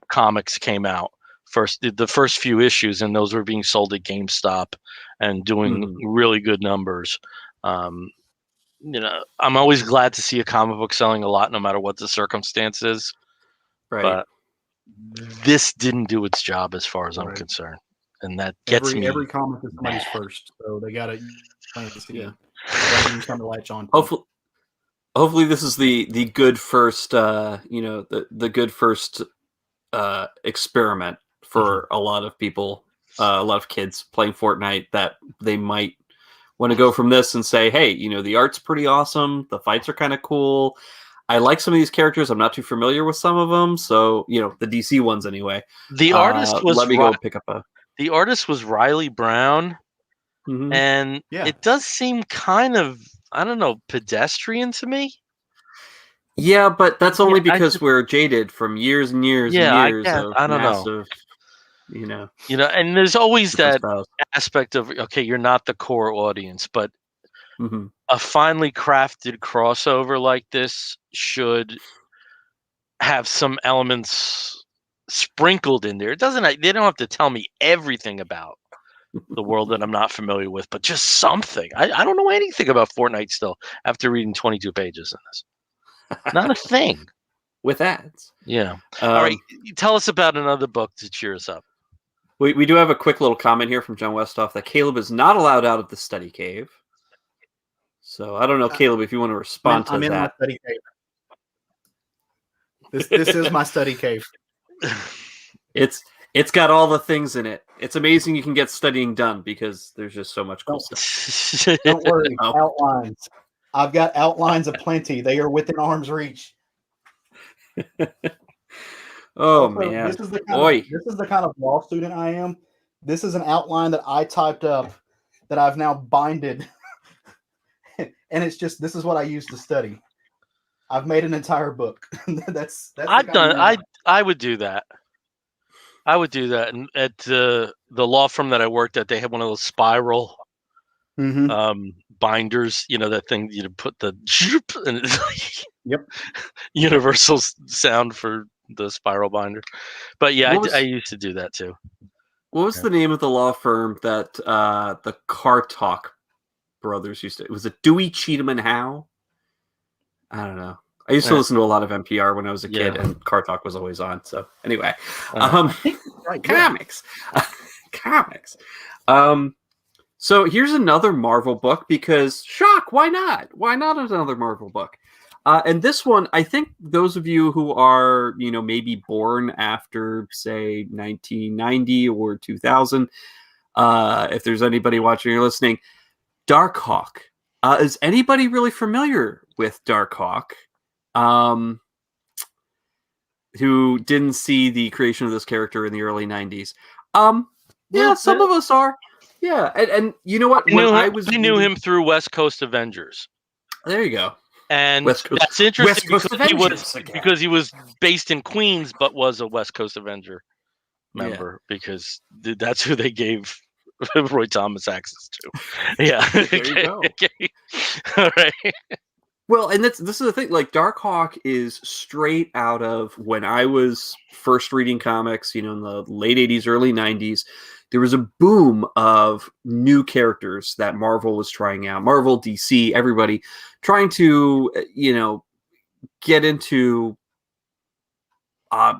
comics came out. The first few issues, and those were being sold at GameStop and doing really good numbers. I'm always glad to see a comic book selling a lot, no matter what the circumstances. Right. But this didn't do its job as far as I'm concerned. And that gets me. Every comic is somebody's first, so they got to see. Yeah. Use time to latch on. Hopefully, this is the good first, the good first experiment for a lot of people, a lot of kids playing Fortnite, that they might want to go from this and say, hey, the art's pretty awesome, the fights are kind of cool. I like some of these characters. I'm not too familiar with some of them, so the DC ones anyway. The artist was let me go pick up a. The artist was Riley Brown, and it does seem kind of, I don't know, pedestrian to me. Yeah, but that's only because we're jaded from years and years and years of I don't massive, know. And there's always that aspect of, okay, you're not the core audience, but a finely crafted crossover like this should have some elements sprinkled in there. They don't have to tell me everything about the world that I'm not familiar with, but just something. I don't know anything about Fortnite still after reading 22 pages in this. Not a thing. With ads. Yeah. All right. Tell us about another book to cheer us up. We do have a quick little comment here from John Westhoff that Caleb is not allowed out of the study cave. So I don't know, Caleb, if you want to respond to that. I'm in my study cave. This is my study cave. It's got all the things in it. It's amazing you can get studying done because there's just so much cool stuff. Don't worry, outlines. I've got outlines aplenty. They are within arm's reach. Man, this is the kind of law student I am. This is an outline that I typed up that I've now binded, and it's just, this is what I use to study. I've made an entire book. that's I would do that. I would do that. And at the law firm that I worked at, they had one of those spiral binders. That thing put the and yep, universal sound for the spiral binder. But yeah, I used to do that too. What was the name of the law firm that the Car Talk brothers used to? Was it Dewey, Cheatham, and Howe? I don't know. I used to listen to a lot of NPR when I was a kid, and Car Talk was always on. So anyway, Right, comics, comics. So here's another Marvel book because shock, why not? Why not another Marvel book? And this one, I think those of you who are, maybe born after, say, 1990 or 2000, if there's anybody watching or listening, Darkhawk. Is anybody really familiar with Darkhawk? Who didn't see the creation of this character in the early 90s? Yeah, some of us are. Yeah, and you know what? I knew him through West Coast Avengers. There you go. And that's interesting because he was based in Queens, but was a West Coast Avenger member because that's who they gave Roy Thomas access to. Yeah. There you go. Okay. All right. Well, and this is the thing. Like, Darkhawk is straight out of when I was first reading comics. In the late 80s, early 90s. There was a boom of new characters that Marvel was trying out. Marvel, DC, everybody trying to, get into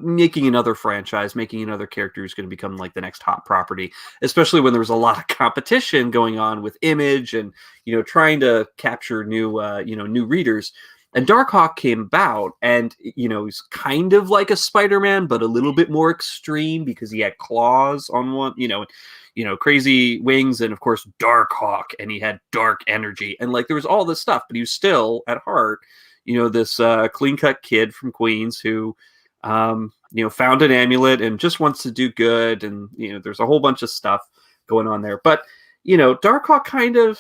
making another franchise, making another character who's going to become like the next hot property, especially when there was a lot of competition going on with Image and, trying to capture new readers. And Darkhawk came about, and, he's kind of like a Spider-Man, but a little bit more extreme because he had claws on one, crazy wings, and of course, Darkhawk, and he had dark energy. And like, there was all this stuff, but he was still at heart, this clean-cut kid from Queens who, found an amulet and just wants to do good. And, there's a whole bunch of stuff going on there. But, Darkhawk kind of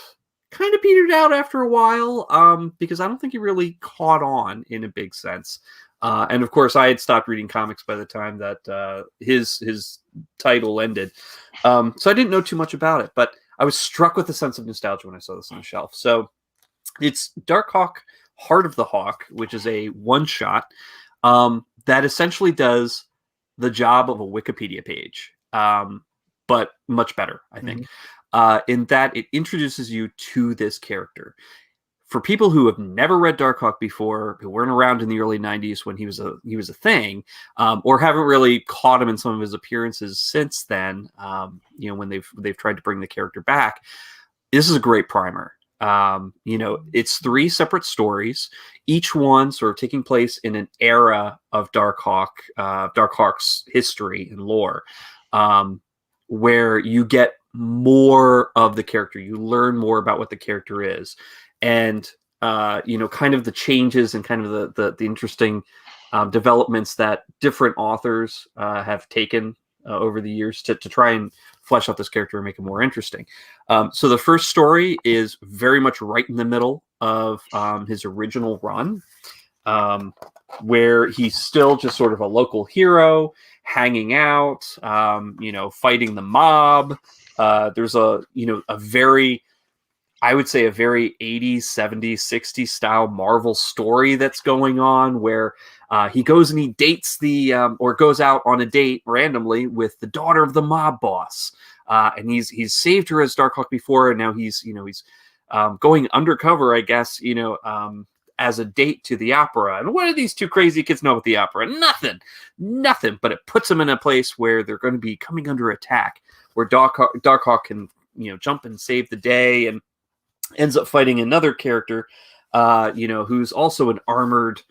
petered out after a while because I don't think he really caught on in a big sense. And of course, I had stopped reading comics by the time that his title ended. So I didn't know too much about it, but I was struck with a sense of nostalgia when I saw this on the shelf. So it's Darkhawk, Heart of the Hawk, which is a one-shot that essentially does the job of a Wikipedia page, but much better, I think. In that it introduces you to this character. For people who have never read Darkhawk before, who weren't around in the early 90s when he was a thing, or haven't really caught him in some of his appearances since then, when they've tried to bring the character back, this is a great primer. It's 3 separate stories, each one sort of taking place in an era of Darkhawk's history and lore, where you get more of the character. You learn more about what the character is, and kind of the changes and kind of the interesting developments that different authors have taken over the years to try and flesh out this character and make it more interesting. So the first story is very much right in the middle of his original run, where he's still just sort of a local hero, hanging out, fighting the mob. There's a very, I would say, a very 80s, 70s, 60s style Marvel story that's going on where he goes and he dates or goes out on a date randomly with the daughter of the mob boss. And he's saved her as Darkhawk before, and now he's going undercover, I guess, as a date to the opera. And what do these 2 crazy kids know about the opera? Nothing. But it puts them in a place where they're going to be coming under attack, where Darkhawk can, jump and save the day, and ends up fighting another character, who's also an armored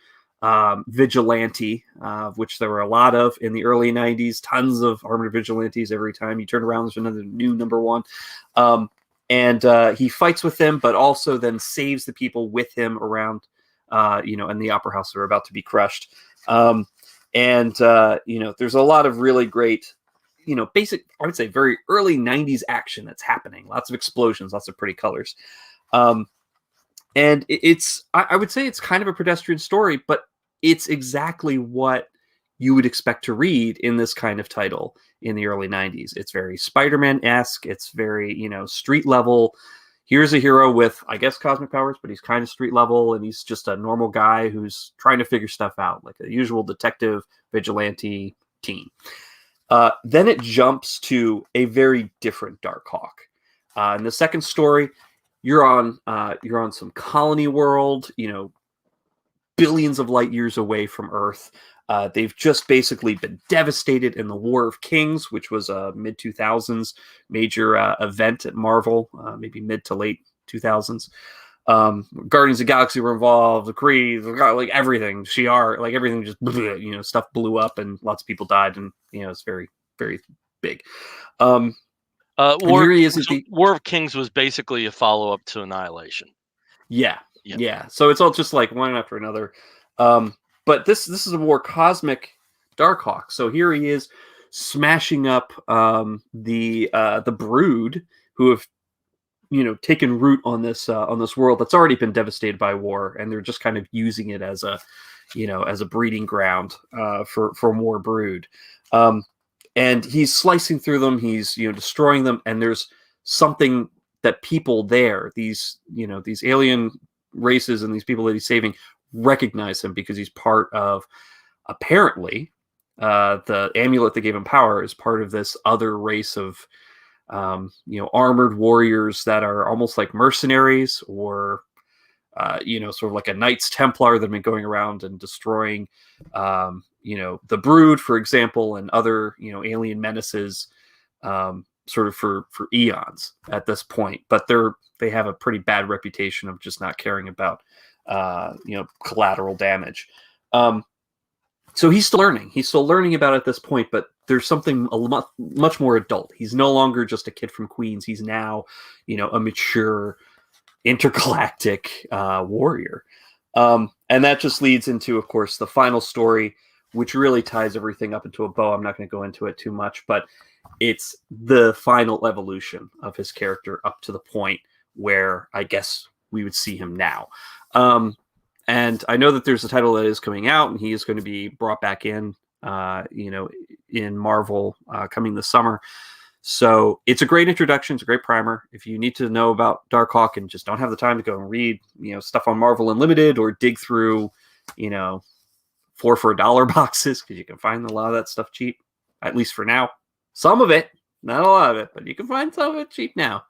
vigilante, of which there were a lot of in the early 90s. Tons of armored vigilantes. Every time you turn around, there's another new number one. And he fights with them, but also then saves the people with him around, in the opera house that are about to be crushed. There's a lot of really great, basic, I would say, very early 90s action that's happening. Lots of explosions, lots of pretty colors. And I would say it's kind of a pedestrian story, but it's exactly what you would expect to read in this kind of title in the early 90s. It's very Spider-Man-esque. It's very, street level. Here's a hero with, I guess, cosmic powers, but he's kind of street level, and he's just a normal guy who's trying to figure stuff out, like a usual detective vigilante teen. Then it jumps to a very different Darkhawk. In the second story, you're on some colony world, billions of light years away from Earth. They've just basically been devastated in the War of Kings, which was a mid 2000s major event at Marvel, maybe mid to late 2000s. Guardians of the Galaxy were involved, the Kree, like everything, Shi'ar, like everything just, stuff blew up and lots of people died, and it's very, very big. War of Kings was basically a follow-up to Annihilation. Yeah. So it's all just like one after another. But this is a more cosmic Darkhawk. So here he is smashing up the Brood, who have taken root on this world that's already been devastated by war, and they're just kind of using it as a breeding ground for more Brood. And he's slicing through them. He's destroying them, and there's something that people there, these alien races and these people that he's saving, recognize him because he's part of, apparently, the amulet that gave him power is part of this other race of armored warriors that are almost like mercenaries, or sort of like a Knights Templar that have been going around and destroying the Brood, for example, and other alien menaces, sort of for eons at this point. But they have a pretty bad reputation of just not caring about collateral damage. So he's still learning about it at this point, but there's something much more adult. He's no longer just a kid from Queens. He's now a mature intergalactic warrior. And that just leads into, of course, the final story, which really ties everything up into a bow. I'm not going to go into it too much, but it's the final evolution of his character up to the point where I guess we would see him now. And I know that there's a title that is coming out, and he is going to be brought back in Marvel coming this summer. So it's a great introduction. It's a great primer. If you need to know about Darkhawk and just don't have the time to go and read, stuff on Marvel Unlimited, or dig through, 4 for $1 boxes, because you can find a lot of that stuff cheap, at least for now. Some of it, not a lot of it, but you can find some of it cheap now.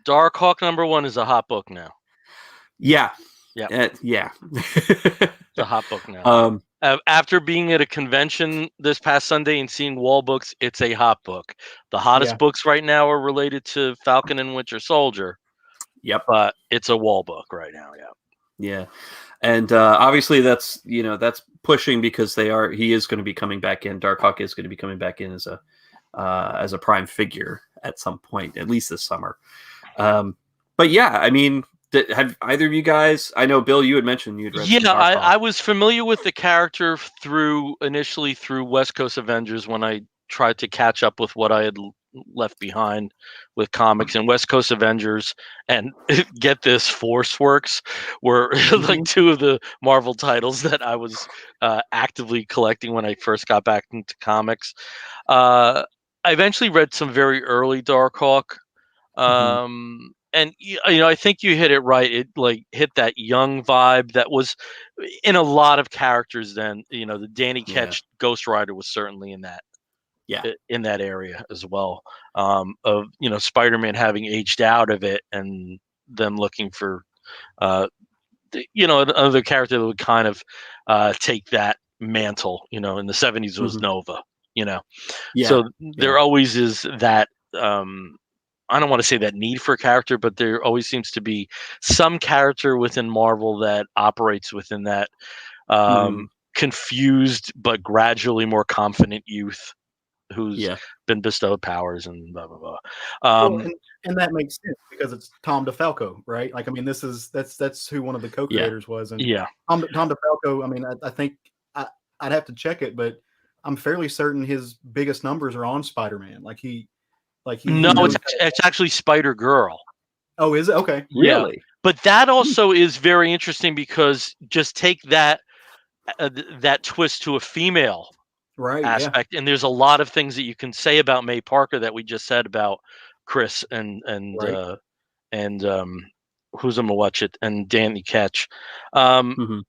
Darkhawk #1 is a hot book now. Yeah. Yeah. It's a hot book now. After being at a convention this past Sunday and seeing wall books, it's a hot book. The hottest books right now are related to Falcon and Winter Soldier. Yep. But it's a wall book right now. Yeah. And obviously that's pushing, because he is going to be coming back in. Darkhawk is going to be coming back in as a prime figure at some point, at least this summer. But yeah, I mean, have either of you guys? I know, Bill, you had mentioned you'd read. Yeah, I was familiar with the character initially through West Coast Avengers, when I tried to catch up with what I had left behind with comics. And West Coast Avengers and get this, Force Works were like two of the Marvel titles that I was actively collecting when I first got back into comics. I eventually read some very early Darkhawk. And I think you hit it right. It like hit that young vibe that was in a lot of characters then. The Danny Ketch Ghost Rider was certainly in that. In that area as well, of Spider-Man having aged out of it, and them looking for another character that would kind of take that mantle. In the 70s was Nova. So there always is that. I don't want to say that need for a character, but there always seems to be some character within Marvel that operates within that confused but gradually more confident youth who's been bestowed powers and blah blah blah. And that makes sense, because it's Tom DeFalco, right? Like, I mean, that's who one of the co-creators was, and Tom DeFalco. I mean, I think I'd have to check it, but I'm fairly certain his biggest numbers are on Spider-Man. It's actually Spider-Girl. Oh, is it? Okay. Really? Yeah. But that also is very interesting, because just take that twist to a female aspect, and there's a lot of things that you can say about May Parker that we just said about Chris and who's gonna watch it, and Danny Ketch. And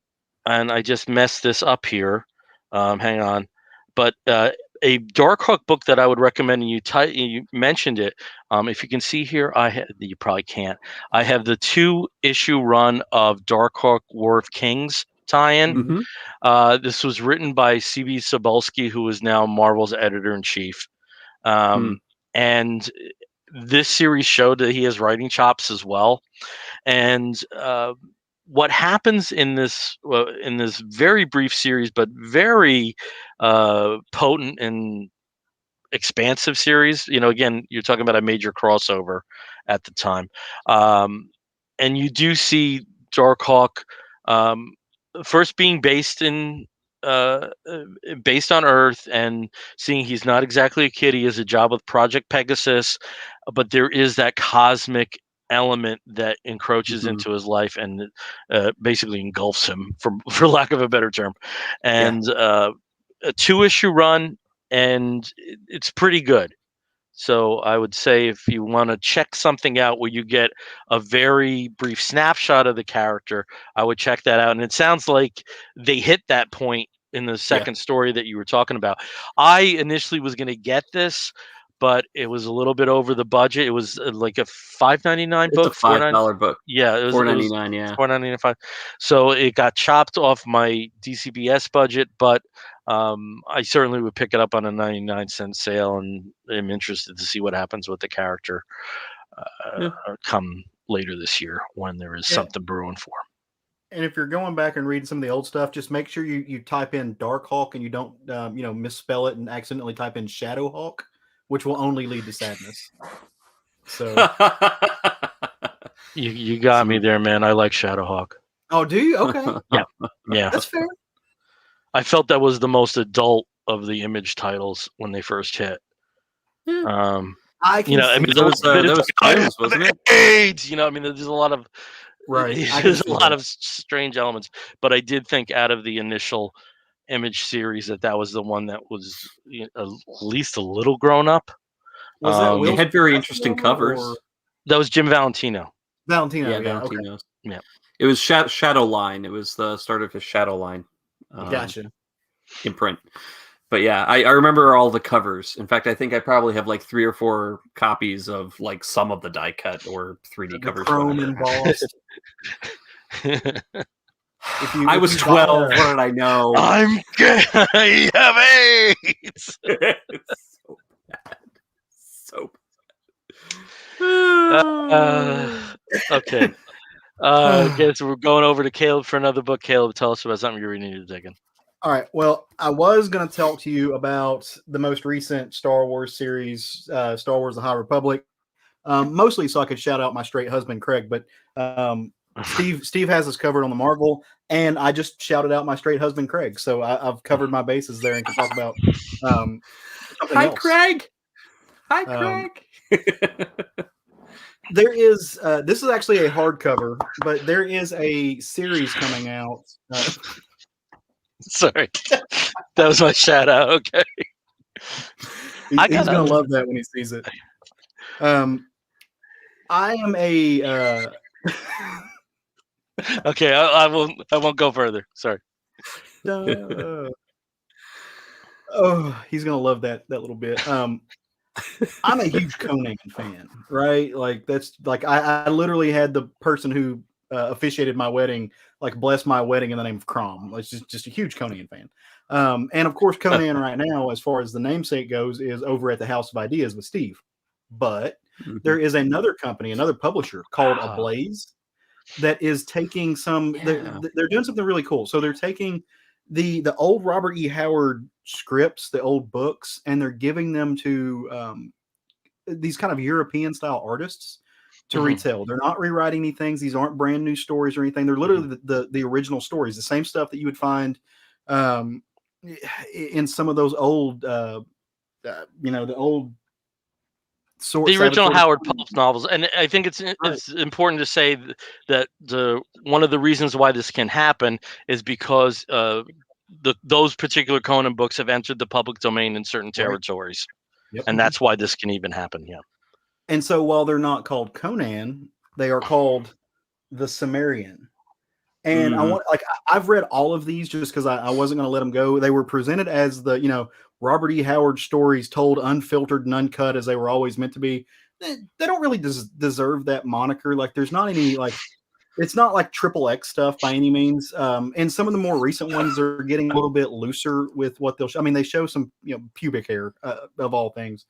I just messed this up here. Hang on. But a Darkhawk book that I would recommend, and you mentioned it. If you can see here, you probably can't. I have the 2-issue run of Darkhawk War of Kings tie-in. Mm-hmm. This was written by C.B. Cebulski, who is now Marvel's editor-in-chief. And this series showed that he has writing chops as well. And what happens in this very brief series, but very potent and expansive series, again, you're talking about a major crossover at the time, and you do see Darkhawk first being based on Earth, and seeing he's not exactly a kid. He has a job with Project Pegasus, but there is that cosmic element that encroaches into his life and basically engulfs him, for lack of a better term. And a 2-issue run, and it's pretty good. So I would say, if you want to check something out where you get a very brief snapshot of the character, I would check that out. And it sounds like they hit that point in the second story that you were talking about. I initially was going to get this, but it was a little bit over the budget. It was like a $5.99 book. It's a $5 book. Yeah, it was $4.99. Yeah, $4.99. So it got chopped off my DCBS budget, but I certainly would pick it up on a 99-cent sale, and I'm interested to see what happens with the character come later this year, when there is something brewing for him. And if you're going back and reading some of the old stuff, just make sure you type in Darkhawk and you don't misspell it and accidentally type in Shadowhawk, which will only lead to sadness. So you got me there, man. I like Shadowhawk. Oh, do you? Okay. Yeah. That's fair. I felt that was the most adult of the Image titles when they first hit. I can that was kids, wasn't it? AIDS, there's a lot of there's a lot of strange elements, but I did think, out of the initial Image series, that was the one that was at least a little grown up. Was that it had very interesting covers. That was Jim Valentino. Valentino. Yeah. It was Shadow Line. It was the start of his Shadow Line. Gotcha. Imprint. But yeah, I remember all the covers. In fact, I think I probably have like 3 or 4 copies of like some of the die cut or 3D covers. Chrome embossed. I was 12. What did I know? I'm gay. I have AIDS. It's so bad. Okay. Okay, so we're going over to Caleb for another book. Caleb, tell us about something you're reading or digging. All right. Well, I was going to talk to you about the most recent Star Wars series, Star Wars: The High Republic, mostly so I could shout out my straight husband, Craig. But Steve has us covered on the Marvel, and I just shouted out my straight husband, Craig. So I've covered my bases there and can talk about something else. Craig. Hi, Craig. There is this is actually a hardcover, but there is a series coming out. Sorry, that was my shout out. Okay, he's gonna love that when he sees it. I am a. Okay, I won't go further. Sorry. Oh, he's gonna love that little bit. I'm a huge Conan fan, right? Like that's like I literally had the person who officiated my wedding bless my wedding in the name of Crom. It's just a huge Conan fan. And of course, Conan right now, as far as the namesake goes, is over at the House of Ideas with Steve. But there is another company, another publisher called Ablaze that is taking some. They're doing something really cool. So they're taking the old Robert E. Howard scripts, the old books, and they're giving them to these kind of European style artists to retell. They're not rewriting any things. These aren't brand new stories or anything. They're literally the original stories, the same stuff that you would find in some of those old, the old the original Howard Pulp novels. And I think it's important to say that one of the reasons why this can happen is because those particular Conan books have entered the public domain in certain territories. Yep. And that's why this can even happen. Yeah. And so while they're not called Conan, they are called the Cimmerian. And I've read all of these just because I wasn't going to let them go. They were presented as Robert E. Howard stories told unfiltered and uncut as they were always meant to be. They don't really deserve that moniker. Like, there's not any like, it's not like triple X stuff by any means. And some of the more recent ones are getting a little bit looser with what they'll show. I mean, they show some, pubic hair of all things,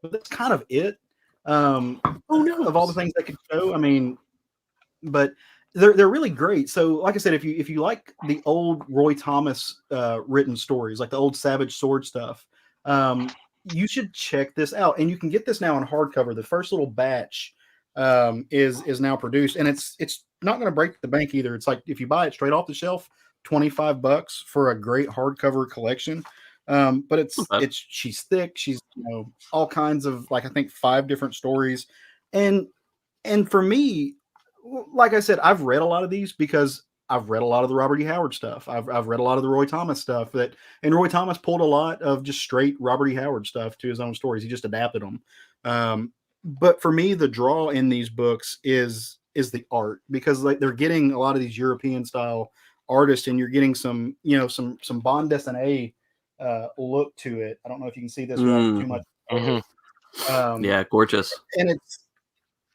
but that's kind of it. Oh no! Of all the things they could show, I mean, but they're really great. So, like I said, if you like the old Roy Thomas written stories, like the old Savage Sword stuff, you should check this out. And you can get this now in hardcover. The first little batch is now produced, and it's not going to break the bank either. It's like if you buy it straight off the shelf, $25 for a great hardcover collection. But she's thick. She's all kinds of, like, I think 5 different stories, and for me, like I said, I've read a lot of these because I've read a lot of the Robert E. Howard stuff. I've read a lot of the Roy Thomas stuff and Roy Thomas pulled a lot of just straight Robert E. Howard stuff to his own stories. He just adapted them. But for me, the draw in these books is the art, because like they're getting a lot of these European style artists, and you're getting some bande dessinée look to it. I don't know if you can see this without too much. Yeah, gorgeous. And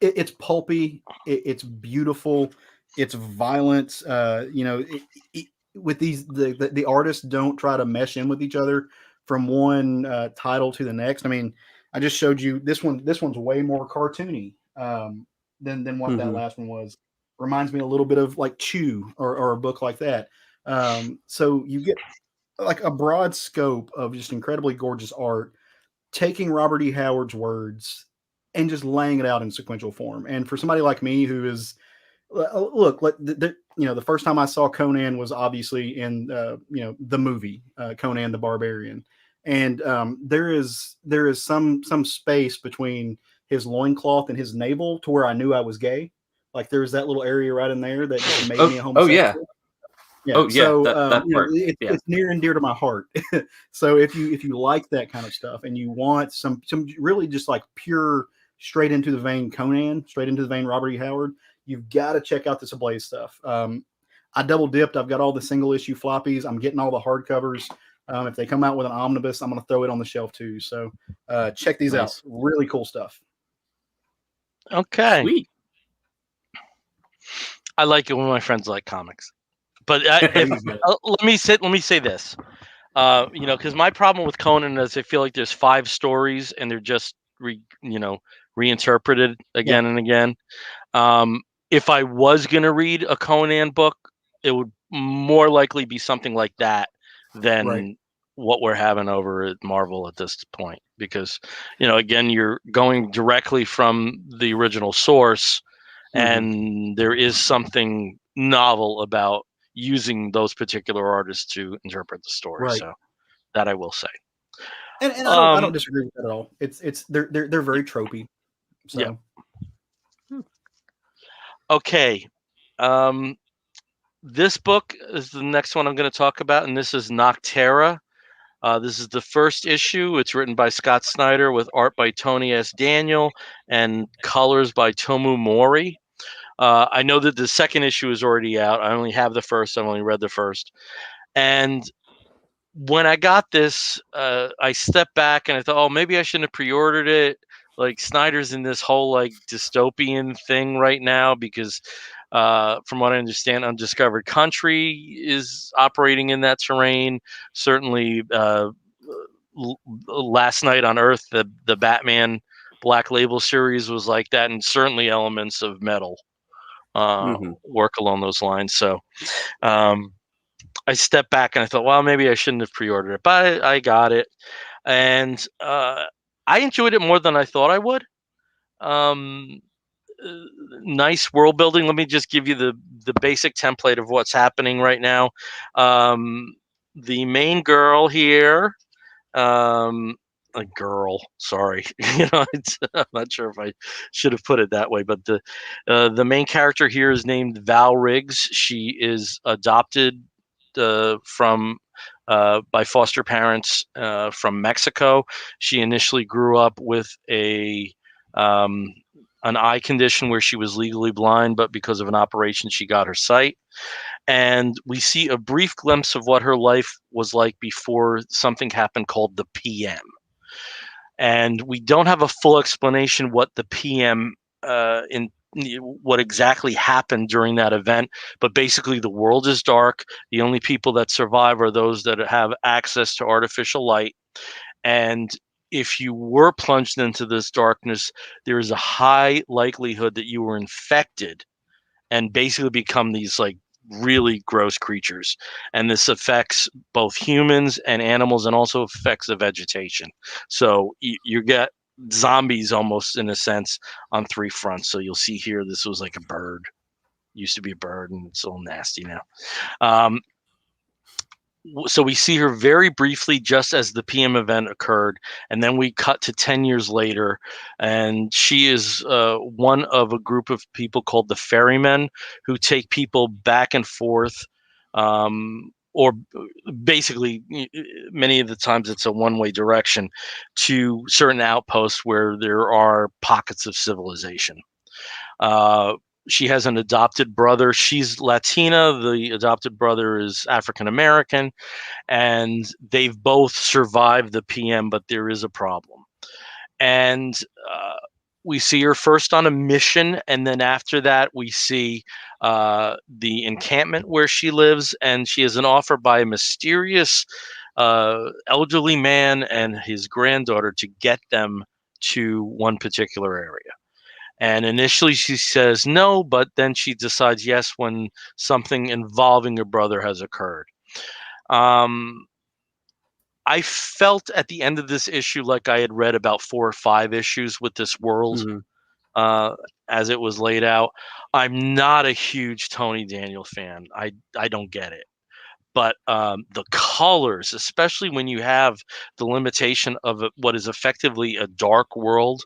it's pulpy. It's beautiful. It's violent. With these, the artists don't try to mesh in with each other from one title to the next. I mean, I just showed you this one. This one's way more cartoony than what that last one was. Reminds me a little bit of like Chew or a book like that. So you get like a broad scope of just incredibly gorgeous art, taking Robert E. Howard's words and just laying it out in sequential form. And for somebody like me who is, look, the first time I saw Conan was obviously in the movie Conan the Barbarian, and there is some space between his loincloth and his navel to where I knew I was gay. Like there's that little area right in there that just made me a homosexual. Oh yeah. Yeah. Oh yeah. So that part. it's near and dear to my heart. So if you like that kind of stuff and you want some really just like pure straight into the vein Conan, straight into the vein Robert E. Howard, you've got to check out this Ablaze stuff. I double dipped. I've got all the single issue floppies. I'm getting all the hardcovers. If they come out with an omnibus, I'm going to throw it on the shelf too. So check these out. Really cool stuff. Okay. Sweet. I like it when my friends like comics, but let me say this. Because my problem with Conan is I feel like there's 5 stories and they're just reinterpreted again and again. If I was going to read a Conan book, it would more likely be something like that than what we're having over at Marvel at this point. Because, again, you're going directly from the original source, and there is something novel about using those particular artists to interpret the story. So that I will say. And I don't disagree with that at all. They're very tropey. So. Yeah. Okay. This book is the next one I'm going to talk about, and this is Noctera. This is the first issue. It's written by Scott Snyder with art by Tony S. Daniel and colors by Tomu Mori. I know that the second issue is already out. I only have the first. I've only read the first. And when I got this, I stepped back and I thought, oh, maybe I shouldn't have pre-ordered it. Like Snyder's in this whole like dystopian thing right now because from what I understand, Undiscovered Country is operating in that terrain. Certainly Last Night on Earth, the Batman Black Label series was like that, and certainly elements of Metal work along those lines. So I stepped back and I thought, well, maybe I shouldn't have pre-ordered it, but I got it. And I enjoyed it more than I thought I would. Nice world building. Let me just give you the basic template of what's happening right now. The main girl here, a girl, sorry, I'm not sure if I should have put it that way, but the main character here is named Val Riggs. She is adopted from by foster parents from Mexico. She initially grew up with a an eye condition where she was legally blind, but because of an operation, she got her sight. And we see a brief glimpse of what her life was like before something happened called the PM. And we don't have a full explanation what the PM in what exactly happened during that event, but basically the world is dark. The only people that survive are those that have access to artificial light. And if you were plunged into this darkness, there is a high likelihood that you were infected and basically become these like really gross creatures. And this affects both humans and animals, and also affects the vegetation. So you get zombies almost in a sense on three fronts. So you'll see here, this was like a bird, used to be a bird, and it's all nasty now. So we see her very briefly just as the PM event occurred, and then we cut to 10 years later, and she is one of a group of people called the Ferrymen, who take people back and forth, or basically many of the times it's a one-way direction to certain outposts where there are pockets of civilization. She has an adopted brother. She's Latina. The adopted brother is African American, and they've both survived the PM, but there is a problem. And we see her first on a mission, and then after that, we see the encampment where she lives, and she has an offer by a mysterious elderly man and his granddaughter to get them to one particular area. And initially she says no, but then she decides yes when something involving her brother has occurred. I felt at the end of this issue like I had read about 4 or 5 issues with this world as it was laid out. I'm not a huge Tony Daniel fan. I don't get it. But the colors, especially when you have the limitation of what is effectively a dark world,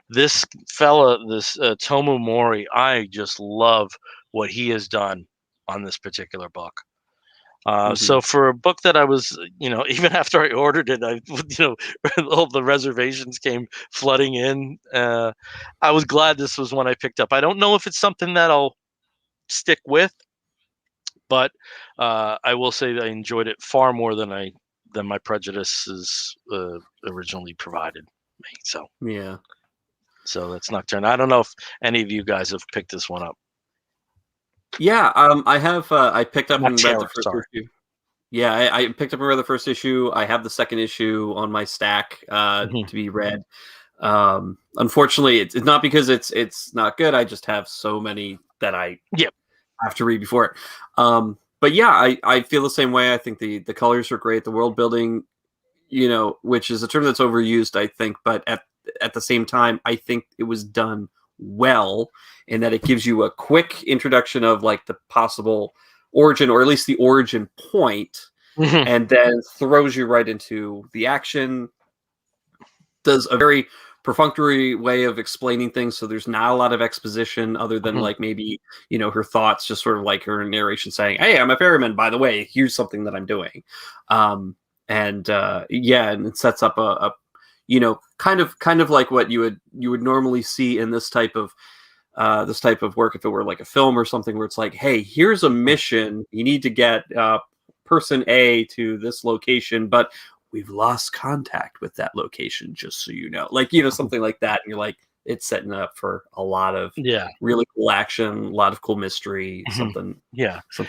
this fella, this Tomu Mori, I just love what he has done on this particular book. So for a book that I was, even after I ordered it, all the reservations came flooding in. I was glad this was one I picked up. I don't know if it's something that I'll stick with, but I will say that I enjoyed it far more than my prejudices originally provided me. So yeah. So that's Nocturne. I don't know if any of you guys have picked this one up. Yeah, I have. I picked up and read the first sorry. issue. Yeah, I picked up and read the first issue. I have the second issue on my stack to be read. Unfortunately, it's not because it's not good. I just have so many that I have to read before it. But yeah, I feel the same way. I think the colors are great. The world building, which is a term that's overused, I think, but at the same time, I think it was done well in that it gives you a quick introduction of like the possible origin, or at least the origin point, and then throws you right into the action. Does a very perfunctory way of explaining things, so there's not a lot of exposition other than like maybe her thoughts, just sort of like her narration saying, "Hey, I'm a ferryman, by the way, here's something that I'm doing." And it sets up a kind of like what you would normally see in this type of work if it were like a film or something, where it's like, hey, here's a mission, you need to get person A to this location, but we've lost contact with that location, just so you know, like something like that. And you're like, it's setting up for a lot of really cool action, a lot of cool mystery, something.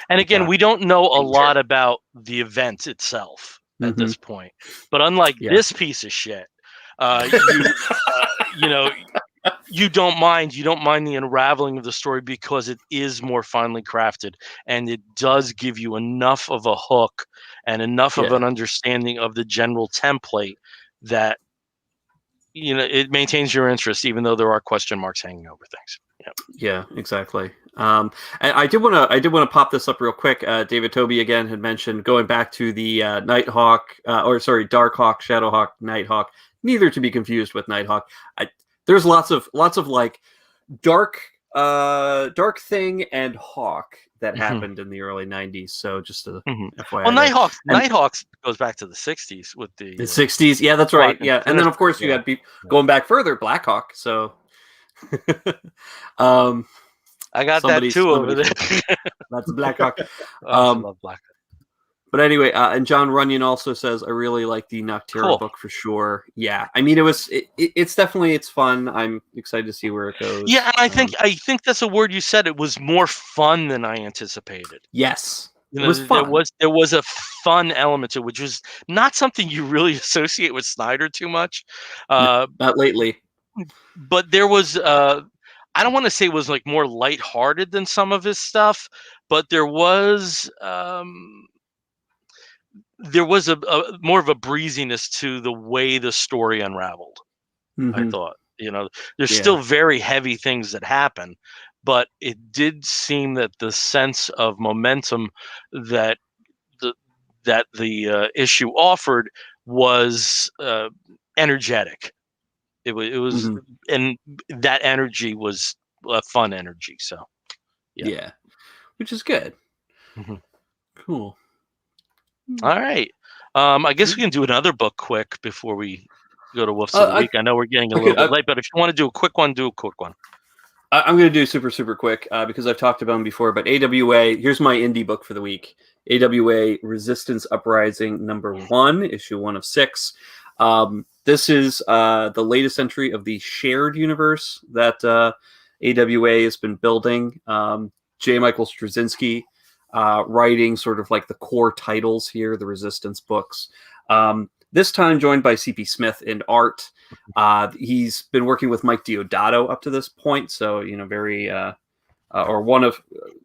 And again, we don't know a lot about the event itself at this point, but unlike this piece of shit, you don't mind the unraveling of the story, because it is more finely crafted, and it does give you enough of a hook and enough of an understanding of the general template that it maintains your interest, even though there are question marks hanging over things. Yeah, exactly. And I did want to pop this up real quick. David Tobey again had mentioned going back to the Darkhawk, Shadowhawk, Nighthawk, neither to be confused with Nighthawk. There's lots of like dark thing and hawk that happened in the early 90s. So just a FYI. Well, Nighthawks goes back to the 60s with the 60s. Yeah, that's right. Yeah, and then of course you got going back further, Blackhawk. So um, I got that somebody's too over there. that's Blackhawk. I love Black. But anyway, and John Runyon also says, I really like the Noctera Cool. book for sure. Yeah, I mean, it's definitely, it's fun. I'm excited to see where it goes. Yeah, and I think that's a word you said. It was more fun than I anticipated. Yes, You it know, was fun. there was a fun element to it, which was not something you really associate with Snyder too much. Not lately. But there was I don't want to say it was like more lighthearted than some of his stuff, but there was a more of a breeziness to the way the story unraveled. I thought, there's still very heavy things that happen, but it did seem that the sense of momentum that the issue offered was energetic. It was, and that energy was a fun energy. So, yeah, which is good. Mhm. Cool. All right. I guess we can do another book quick before we go to Woofs of the Week. I know we're getting a little bit late, but if you want to do a quick one, do a quick one. I'm going to do super quick because I've talked about them before. But AWA, here's my indie book for the week. AWA Resistance Uprising #1, issue 1 of 6. This is the latest entry of the shared universe that AWA has been building. J. Michael Straczynski writing sort of like the core titles here, the Resistance books. This time joined by C.P. Smith in art. He's been working with Mike Deodato up to this point, so very or one of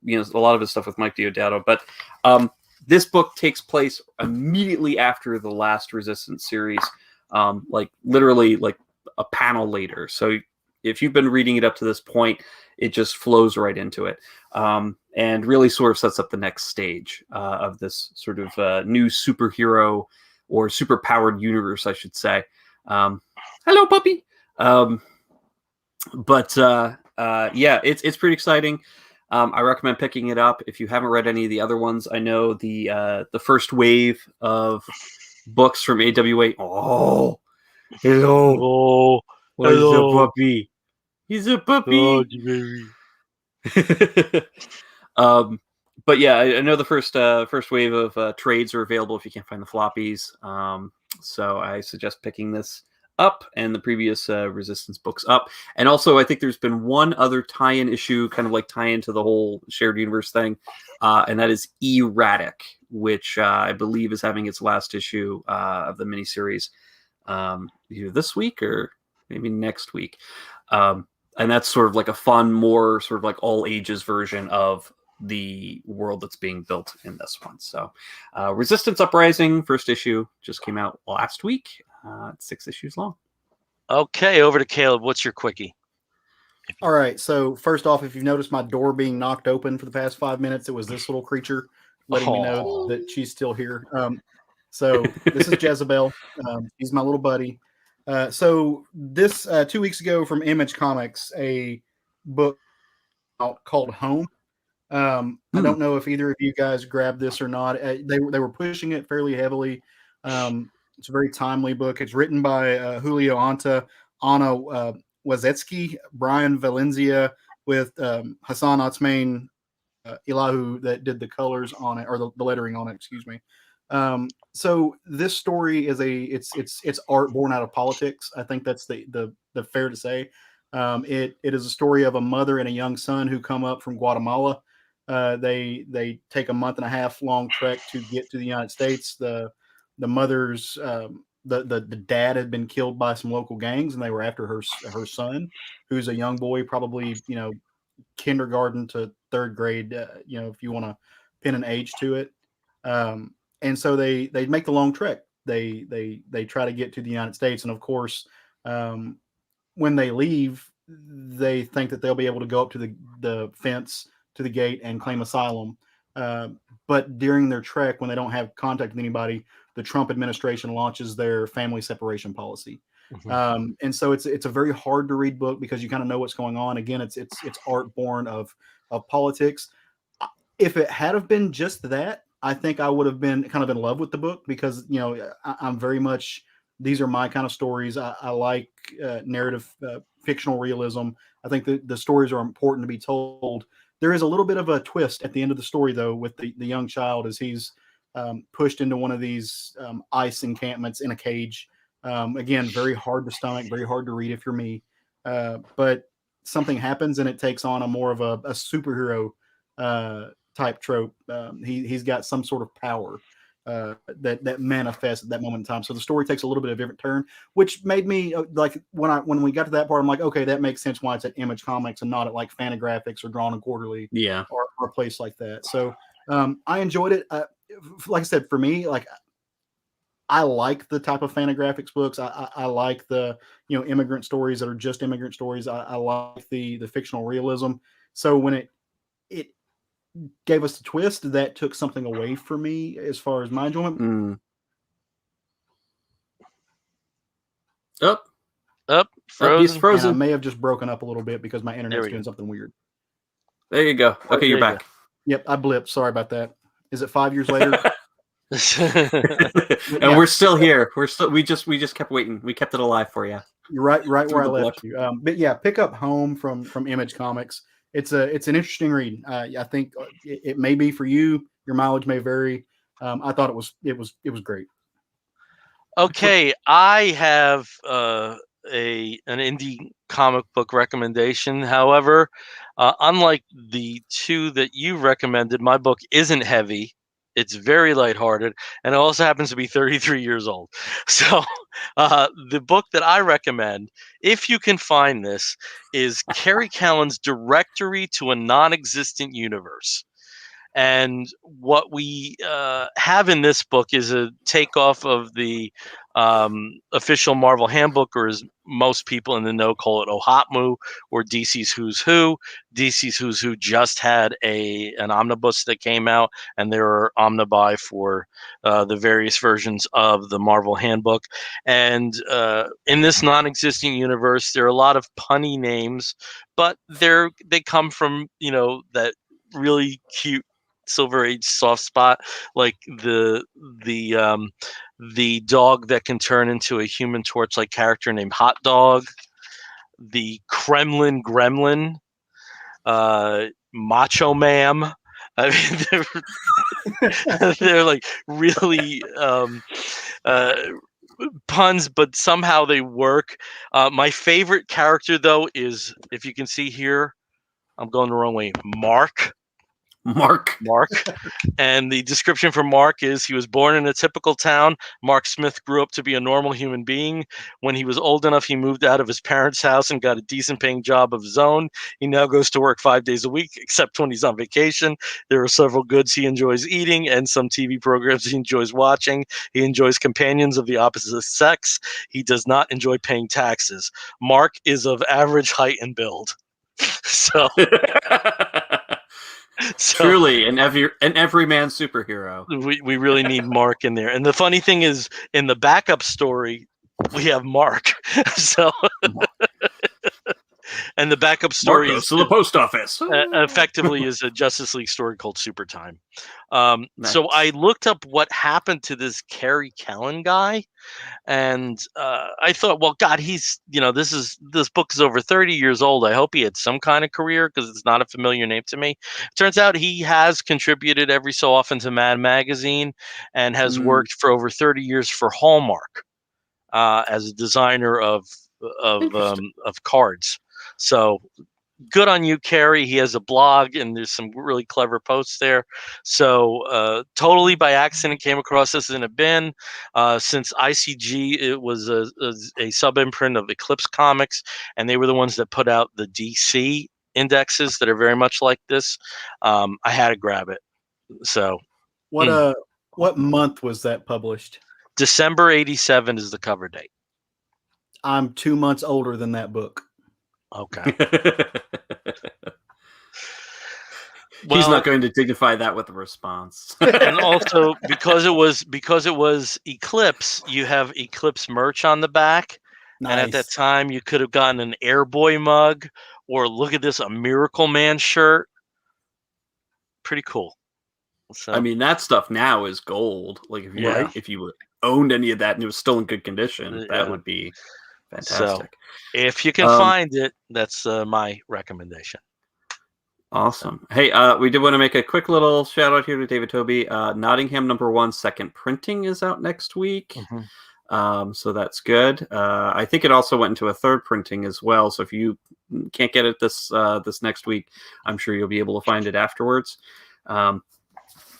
a lot of his stuff with Mike Deodato. But this book takes place immediately after the last Resistance series, like literally like a panel later. So if you've been reading it up to this point, it just flows right into it, and really sort of sets up the next stage of this sort of new superhero or superpowered universe, I should say. Hello, puppy. But yeah, it's pretty exciting. I recommend picking it up if you haven't read any of the other ones. I know the first wave of books from AWA. Oh, hello. Oh, Where's the puppy? He's a puppy. Oh, but yeah, I know the first wave of trades are available if you can't find the floppies. So I suggest picking this up and the previous Resistance books up. And also, I think there's been one other tie-in issue, kind of like tie-in to the whole shared universe thing, and that is Erratic, which I believe is having its last issue of the miniseries either this week or maybe next week. And that's sort of like a fun, more sort of like all ages version of the world that's being built in this one. So Resistance Uprising, first issue, just came out last week. It's 6 issues long. Okay, over to Caleb. What's your quickie? All right. So first off, if you've noticed my door being knocked open for the past 5 minutes, it was this little creature letting me know that she's still here. So this is Jezebel. She's my little buddy. So this 2 weeks ago from Image Comics, a book called Home. I don't know if either of you guys grabbed this or not. They were pushing it fairly heavily. It's a very timely book. It's written by Julio Anta, Anna Wazetsky, Brian Valencia, with Hassan Otsmain Ilahu that did the colors on it, or the lettering on it. Excuse me. So this story is it's art born out of politics. I think that's the fair to say. It is a story of a mother and a young son who come up from Guatemala. They take a month and a half long trek to get to the United States. The mother's the dad had been killed by some local gangs, and they were after her son, who's a young boy, probably kindergarten to third grade. If you want to pin an age to it. And so they make the long trek. They try to get to the United States, and of course, when they leave, they think that they'll be able to go up to the fence to the gate and claim asylum. But during their trek, when they don't have contact with anybody, the Trump administration launches their family separation policy. And so it's a very hard to read book because you kind of know what's going on. Again, it's art born of politics. If it had have been just that, I think I would have been kind of in love with the book because I'm very much, these are my kind of stories. I like narrative fictional realism. I think the stories are important to be told. There is a little bit of a twist at the end of the story, though, with the young child as he's pushed into one of these ice encampments in a cage. Again, very hard to stomach, very hard to read if you're me. But something happens and it takes on a more of a superhero type trope. He's got some sort of power that manifests at that moment in time. So the story takes a little bit of a different turn, which made me like when we got to that part, I'm like, okay, that makes sense why it's at Image Comics and not at like Fantagraphics or Drawn and Quarterly, Yeah. or a place like that. So I enjoyed it. Like I said, for me, like I like the type of Fantagraphics books. I like the immigrant stories that are just immigrant stories. I like the fictional realism. So when it gave us the twist, that took something away from me as far as my enjoyment. Mm. Oh, Frozen. he's frozen. And I may have just broken up a little bit because my internet's doing something weird. There you go. Okay, you're back. Yep, I blipped. Sorry about that. Is it 5 years later? And we're still here. We just kept waiting. We kept it alive for you. You're right where I left you. But yeah, pick up Home from Image Comics. It's an interesting read. I think it may be for you. Your mileage may vary. I thought it was great. Okay, I have an indie comic book recommendation. However, unlike the two that you recommended, my book isn't heavy. It's very lighthearted, and it also happens to be 33 years old. So, the book that I recommend, if you can find this, is Kerry Callan's Directory to a Non-Existent Universe. And what we have in this book is a takeoff of the official Marvel handbook, or as most people in the know call it, OHOTMU, or DC's Who's Who. DC's Who's Who just had an omnibus that came out, and there are omnibuy for the various versions of the Marvel handbook. And in this non-existing universe, there are a lot of punny names, but they come from that really cute Silver Age soft spot, like the dog that can turn into a Human Torch like character named Hot Dog, the Kremlin Gremlin, Macho Ma'am. I mean, they're like really puns, but somehow they work. My favorite character, though, is, if you can see here, I'm going the wrong way, Mark. And the description for Mark is: he was born in a typical town. Mark Smith grew up to be a normal human being. When he was old enough, he moved out of his parents' house and got a decent paying job of his own. He now goes to work 5 days a week, except when he's on vacation. There are several goods he enjoys eating and some TV programs he enjoys watching. He enjoys companions of the opposite sex. He does not enjoy paying taxes. Mark is of average height and build. So truly an everyman superhero. We really need Mark in there. And the funny thing is, in the backup story, we have Mark. So and the backup story Mark goes to the post office. Effectively is a Justice League story called Super Time. So I looked up what happened to this Kerry Callan guy, and I thought, well, God, he's this book is over 30 years old. I hope he had some kind of career, because it's not a familiar name to me. Turns out he has contributed every so often to Mad Magazine, and has worked for over 30 years for Hallmark as a designer of cards. So good on you, Kerry. He has a blog, and there's some really clever posts there. So totally by accident came across this in a bin. Since ICG, it was a sub-imprint of Eclipse Comics, and they were the ones that put out the DC indexes that are very much like this. I had to grab it. So what month was that published? December 87 is the cover date. I'm 2 months older than that book. Okay. He's not going to dignify that with a response. And also, because it was Eclipse, you have Eclipse merch on the back. Nice. And at that time, you could have gotten an Airboy mug, or look at this, a Miracle Man shirt. Pretty cool. So, I mean, that stuff now is gold. Like if you owned any of that and it was still in good condition, that would be So Fantastic. if you can find it, that's my recommendation. Awesome. Hey, we did want to make a quick little shout out here to David Toby. Nottingham #1 second printing is out next week. So that's good. I think it also went into a third printing as well. So if you can't get it this next week, I'm sure you'll be able to find it afterwards.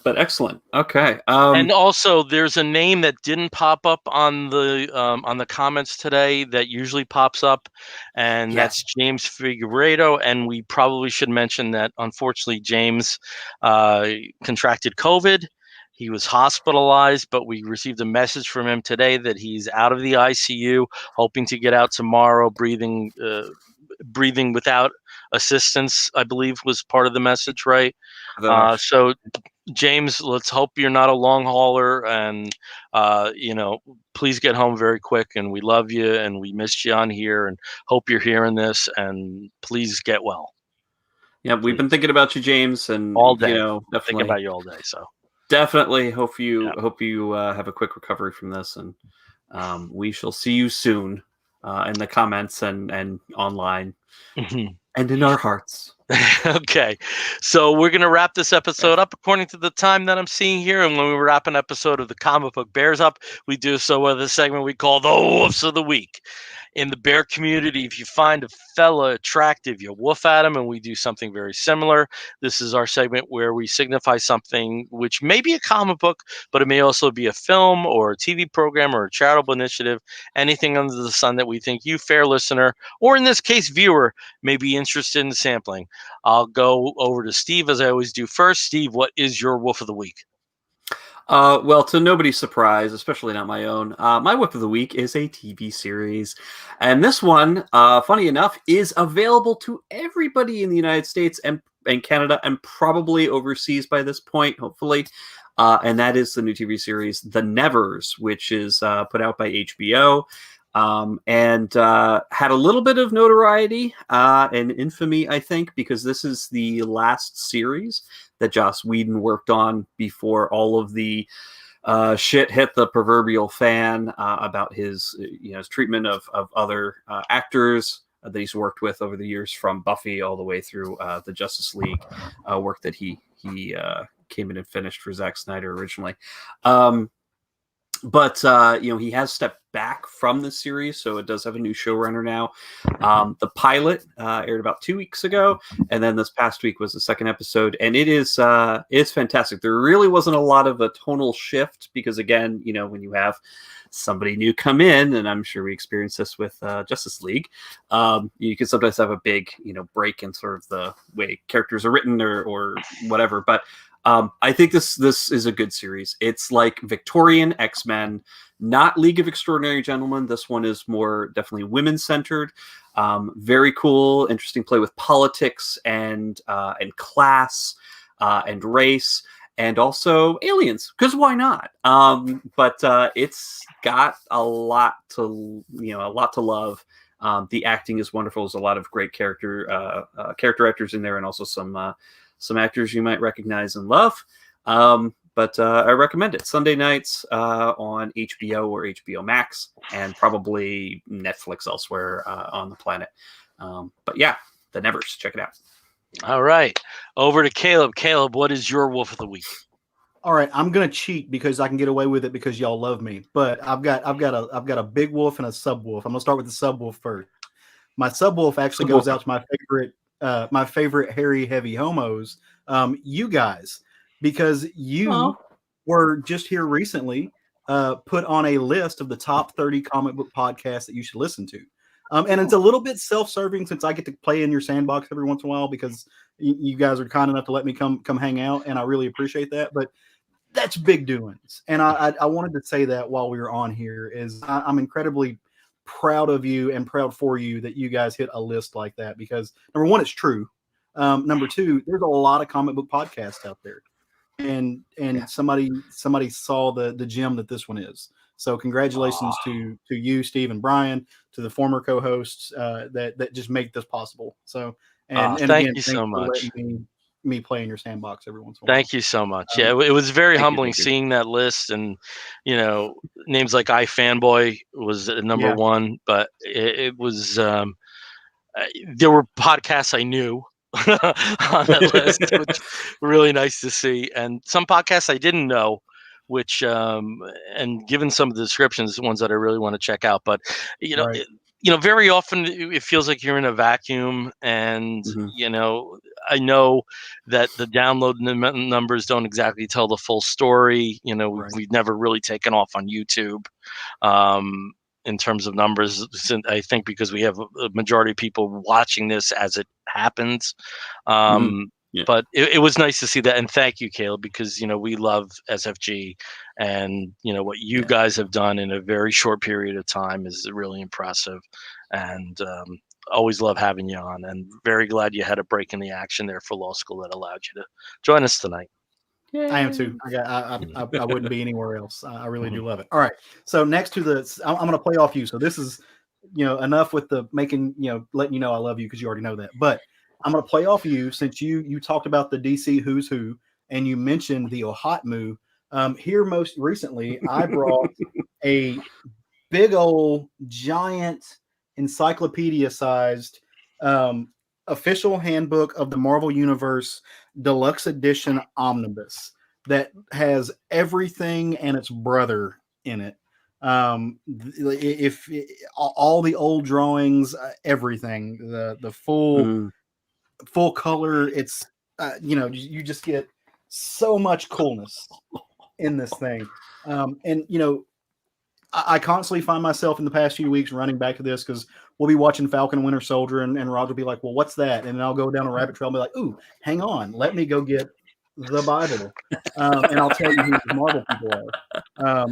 But excellent. Okay. And also, there's a name that didn't pop up on the comments today that usually pops up, and that's James Figueredo. And we probably should mention that unfortunately James contracted COVID. He was hospitalized, but we received a message from him today that he's out of the ICU, hoping to get out tomorrow, breathing without assistance, I believe was part of the message, right? So James, let's hope you're not a long hauler, and please get home very quick. And we love you, and we missed you on here, and hope you're hearing this. And please get well. Yeah, we've been thinking about you, James, and all day. Definitely thinking about you all day. So definitely hope you have a quick recovery from this, and we shall see you soon in the comments and online and in our hearts. Okay, so we're going to wrap this episode up according to the time that I'm seeing here. And when we wrap an episode of the Comic Book Bears up, we do so with a segment we call the Woofs of the Week. In the bear community, if you find a fella attractive, you woof at him, and we do something very similar. This is our segment where we signify something which may be a comic book, but it may also be a film or a TV program or a charitable initiative, anything under the sun that we think you, fair listener, or in this case, viewer, may be interested in sampling. I'll go over to Steve, as I always do first. Steve, what is your woof of the week? Well, to nobody's surprise, especially not my own, my whip of the week is a TV series. And this one, funny enough, is available to everybody in the United States and Canada and probably overseas by this point, hopefully. And that is the new TV series, The Nevers, which is put out by HBO. And had a little bit of notoriety and infamy, I think, because this is the last series that Joss Whedon worked on before all of the shit hit the proverbial fan about his treatment of other actors that he's worked with over the years, from Buffy all the way through the Justice League work that he came in and finished for Zack Snyder originally. But he has stepped back from the series, so it does have a new showrunner now. The pilot aired about 2 weeks ago, and then this past week was the second episode, and it's fantastic. There really wasn't a lot of a tonal shift because, again, when you have somebody new come in, and I'm sure we experienced this with Justice League, you can sometimes have a big break in sort of the way characters are written or whatever, but I think this is a good series. It's like Victorian X-Men, not League of Extraordinary Gentlemen. This one is more definitely women-centered. Very cool, interesting play with politics and class and race, and also aliens, because why not? But it's got a lot to love. The acting is wonderful. There's a lot of great character actors in there, and also some actors you might recognize and love. But I recommend it. Sunday nights on HBO or HBO Max, and probably Netflix elsewhere on the planet. But yeah, The Nevers. Check it out. All right. Over to Caleb. Caleb, what is your woof of the week? All right, I'm gonna cheat because I can get away with it because y'all love me. But I've got a big wolf and a subwoof. I'm gonna start with the subwoof first. My subwoof actually goes out to my favorite hairy heavy homos, you guys, because you were just here recently put on a list of the top 30 comic book podcasts that you should listen to. And it's a little bit self-serving since I get to play in your sandbox every once in a while because you guys are kind enough to let me come hang out, and I really appreciate that. But that's big doings. And I wanted to say that while we were on here is I'm incredibly proud of you and proud for you that you guys hit a list like that, because number one, it's true. Number two, there's a lot of comic book podcasts out there, and somebody saw the gem that this one is. So congratulations to you, Steve and Brian, to the former co-hosts that just make this possible. So and thank you so much. me play in your sandbox every once in a while. Thank you so much. Yeah, it was very humbling thank you. seeing that list, and names like iFanboy was number Yeah. one, but it was there were podcasts I knew on that list, which were really nice to see, and some podcasts I didn't know, which and given some of the descriptions, ones that I really want to check out. But Right. very often it feels like you're in a vacuum, and Mhm. I know that the download numbers don't exactly tell the full story. Right. We've never really taken off on YouTube. Um, in terms of numbers, I think because we have a majority of people watching this as it happens. Um, Yeah. But it was nice to see that, and thank you, Caleb, because we love SFG, and what you Yeah. guys have done in a very short period of time is really impressive, and always love having you on, and very glad you had a break in the action there for law school that allowed you to join us tonight. I am too. I wouldn't be anywhere else. I really do love it. All right. So next to I'm going to play off you. So this is, enough with the making, letting you know I love you because you already know that. But I'm going to play off you since you talked about the DC Who's Who and you mentioned the Ohatmu. Here most recently, I brought a big old giant encyclopedia-sized official handbook of the Marvel Universe deluxe edition omnibus that has everything and its brother in it. If all the old drawings, everything, the full color, it's you just get so much coolness in this thing. And I constantly find myself in the past few weeks running back to this because we'll be watching Falcon and Winter Soldier, and Roger will be like, "Well, what's that?" And then I'll go down a rabbit trail and be like, "Ooh, hang on, let me go get the Bible, and I'll tell you who the Marvel people are."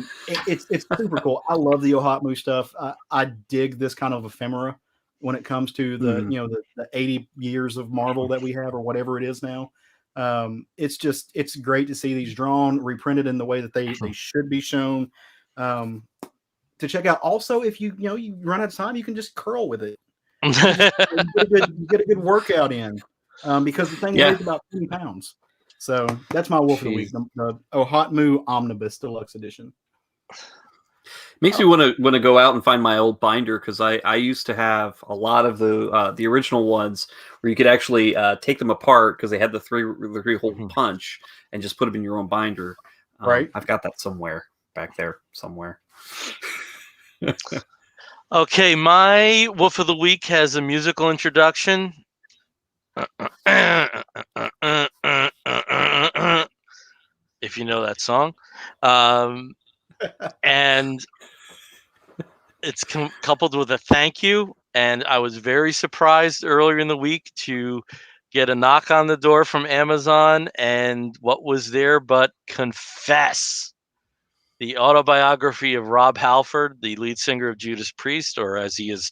It's super cool. I love the Ohatmu stuff. I dig this kind of ephemera when it comes to the 80 years of Marvel that we have or whatever it is now. It's great to see these drawn, reprinted in the way that they should be shown. To check out. Also, if you run out of time, you can just curl with it. You get a good workout in, because the thing weighs about 20 pounds. So that's my wolf of the week, the Ohatmu Omnibus Deluxe Edition. Makes me want to go out and find my old binder because I used to have a lot of the original ones where you could actually take them apart because they had the three hole punch and just put them in your own binder. Right. I've got that somewhere back there somewhere. Okay, my wolf of the week has a musical introduction. If you know that song, and it's coupled with a thank you. And I was very surprised earlier in the week to get a knock on the door from Amazon, and what was there but Confess, the autobiography of Rob Halford, the lead singer of Judas Priest, or as he is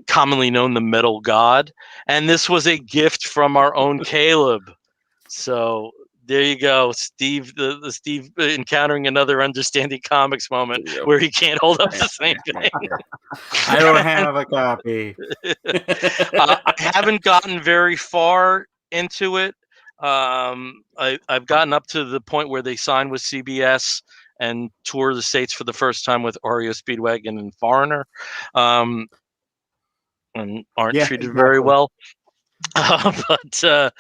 commonly known, the Metal God. And this was a gift from our own Caleb. So there you go, Steve. The Steve encountering another Understanding Comics moment where he can't hold up the same thing. I don't have a copy. I haven't gotten very far into it. I've gotten up to the point where they signed with CBS and tour the States for the first time with REO Speedwagon and Foreigner, and aren't treated very well. But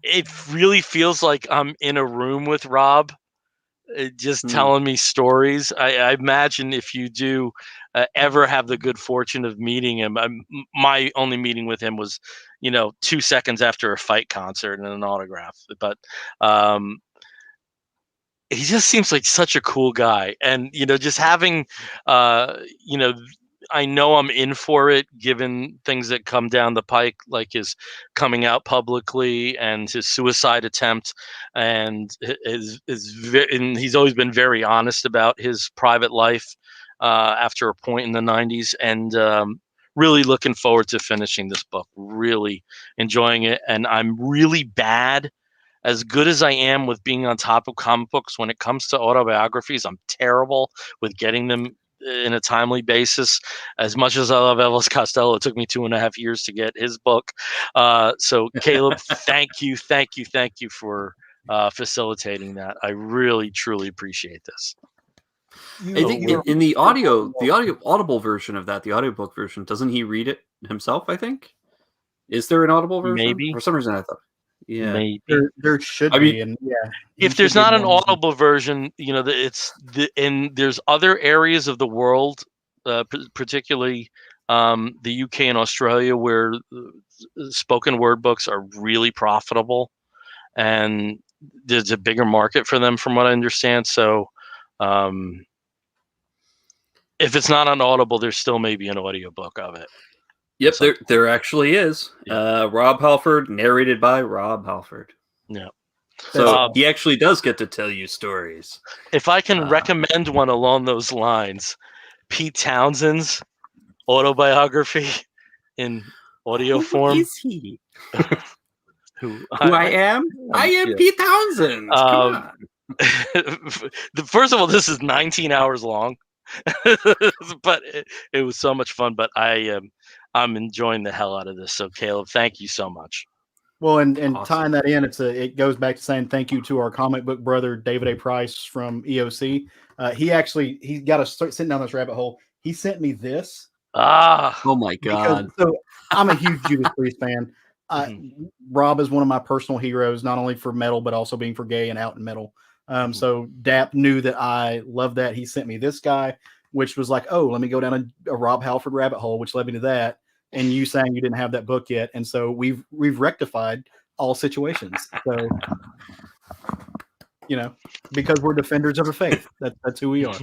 it really feels like I'm in a room with Rob, just telling me stories. I imagine if you do ever have the good fortune of meeting him, my only meeting with him was, 2 seconds after a fight concert and an autograph. But he just seems like such a cool guy, and just having, I know I'm in for it, given things that come down the pike, like his coming out publicly and his suicide attempt, and and he's always been very honest about his private life after a point in the '90s, and really looking forward to finishing this book. Really enjoying it, and I'm really bad. As good as I am with being on top of comic books, when it comes to autobiographies, I'm terrible with getting them in a timely basis. As much as I love Elvis Costello, it took me 2.5 years to get his book. So Caleb, thank you for facilitating that. I really, truly appreciate this. I think in the Audible version of that, the audiobook version, doesn't he read it himself? I think. Is there an Audible version? Maybe. For some reason, I thought. Yeah, maybe there should be, and if there's not an Audible version, and there's other areas of the world, particularly the UK and Australia, where spoken word books are really profitable, and there's a bigger market for them, from what I understand. So, if it's not on Audible, there's still maybe an audiobook of it. Yep, there actually is. Yeah. Rob Halford, narrated by Rob Halford. Yeah. So he actually does get to tell you stories. If I can recommend one along those lines, Pete Townshend's autobiography in audio form. Who is he? Who I am? I am Pete Townsend. Come on. First of all, this is 19 hours long, but it was so much fun. But I'm enjoying the hell out of this. So Caleb, thank you so much. Well, and awesome. Tying that in, it goes back to saying thank you to our comic book brother David A. Price from EOC. He got us sitting down this rabbit hole. He sent me this. Oh my god! So I'm a huge Judas Priest fan. Rob is one of my personal heroes, not only for metal but also being for gay and out in metal. So Dap knew that I loved that. He sent me this guy, which was like, oh, let me go down a Rob Halford rabbit hole, which led me to that. And you saying you didn't have that book yet, and so we've rectified all situations. So because we're defenders of the faith, that's who we are.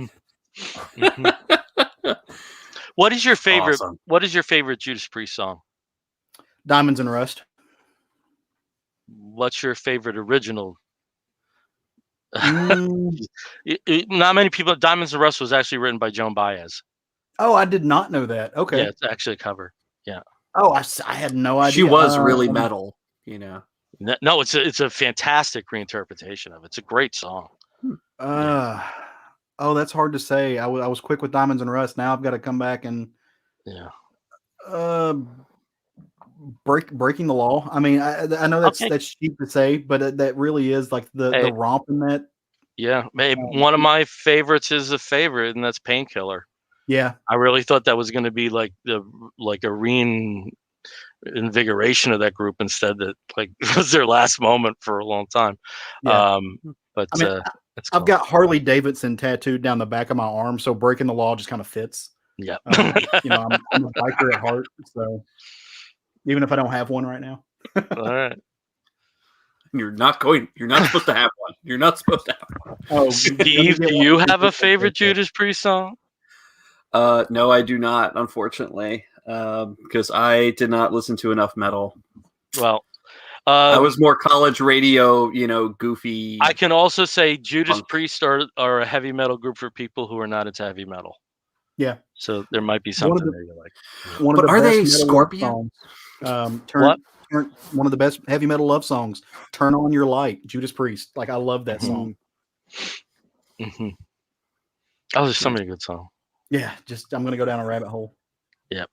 What is your favorite? Awesome. What is your favorite Judas Priest song? Diamonds and Rust. What's your favorite original? Not many people. Diamonds and Rust was actually written by Joan Baez. Oh, I did not know that. Okay. Yeah, it's actually a cover. Yeah. Oh, I had no idea. She was really metal, No, it's a fantastic reinterpretation of it. It's a great song. Oh, that's hard to say. I was quick with Diamonds and Rust. Now I've got to come back and breaking the law. I mean, I know that's cheap to say, but that really is like the romp in that. Yeah, one of my favorites is a favorite, and that's Painkiller. Yeah, I really thought that was going to be like a reinvigoration of that group. Instead, that it was their last moment for a long time. Yeah. But I mean, I've got Harley Davidson tattooed down the back of my arm, so breaking the law just kind of fits. Yeah, I'm a biker at heart, so even if I don't have one right now. All right. You're not supposed to have one. You're not supposed to have one. Oh, Steve, do you have a favorite Judas Priest song? No, I do not, unfortunately, because I did not listen to enough metal. Well, I was more college radio, goofy. I can also say Judas Priest are a heavy metal group for people who are not into heavy metal. Yeah. So there might be something there you like. But are they Scorpion? One of the best heavy metal love songs. Turn On Your Light, Judas Priest. Like, I love that song. Mm-hmm. Oh, there's so many good songs. Yeah, I'm gonna go down a rabbit hole. Yeah,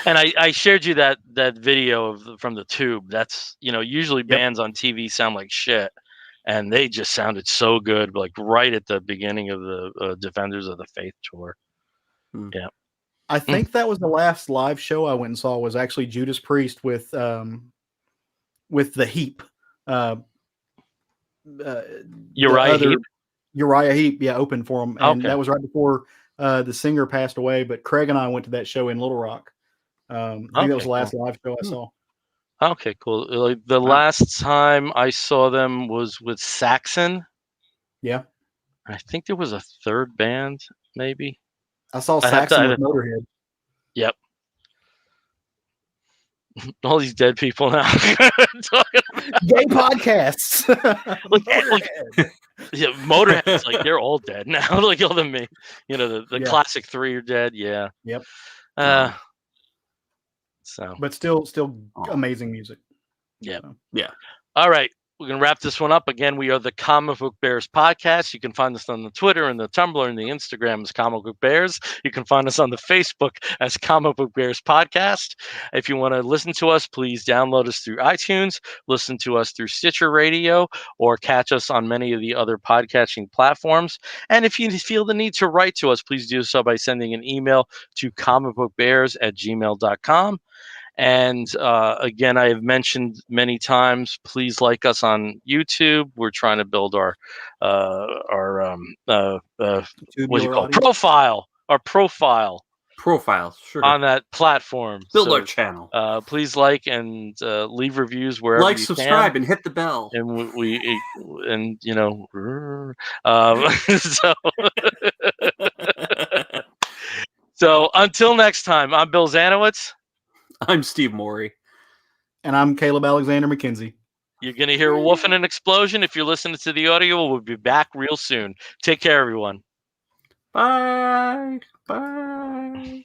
and I shared you that video from the Tube. That's usually bands on TV sound like shit, and they just sounded so good, like right at the beginning of the Defenders of the Faith tour. Yeah, I think that was the last live show I went and saw was actually Judas Priest with the Heap. Uriah Heep. Uriah Heep, opened for him, and that was right before the singer passed away. But Craig and I went to that show in Little Rock. I think that was the last live show I saw. Okay, cool. Like the last time I saw them was with Saxon. Yeah, I think there was a third band, maybe. I saw Saxon with Motorhead. Yep. All these dead people now. Gay podcasts. Motorhead's like they're all dead now. Like all the classic three are dead. Yeah. Yep. So, but still amazing music. Yeah. Yeah. All right. we're going to wrap this one up. Again, we are the Comic Book Bears podcast. You can find us on the Twitter and the Tumblr and the Instagram as Comic Book Bears. You can find us on the Facebook as Comic Book Bears podcast. If you want to listen to us, please download us through iTunes, listen to us through Stitcher Radio, or catch us on many of the other podcasting platforms. And if you feel the need to write to us, please do so by sending an email to comicbookbears@gmail.com. And again, I have mentioned many times, please like us on YouTube. We're trying to build our what do you call it? Profile, our profile sure, on that platform. Build our channel. Please like and leave reviews wherever you subscribe, can. and hit the bell. And so so until next time, I'm Bill Zanowitz. I'm Steve Morey. And I'm Caleb Alexander McKenzie. You're going to hear a woof and an explosion. If you're listening to the audio, we'll be back real soon. Take care, everyone. Bye. Bye.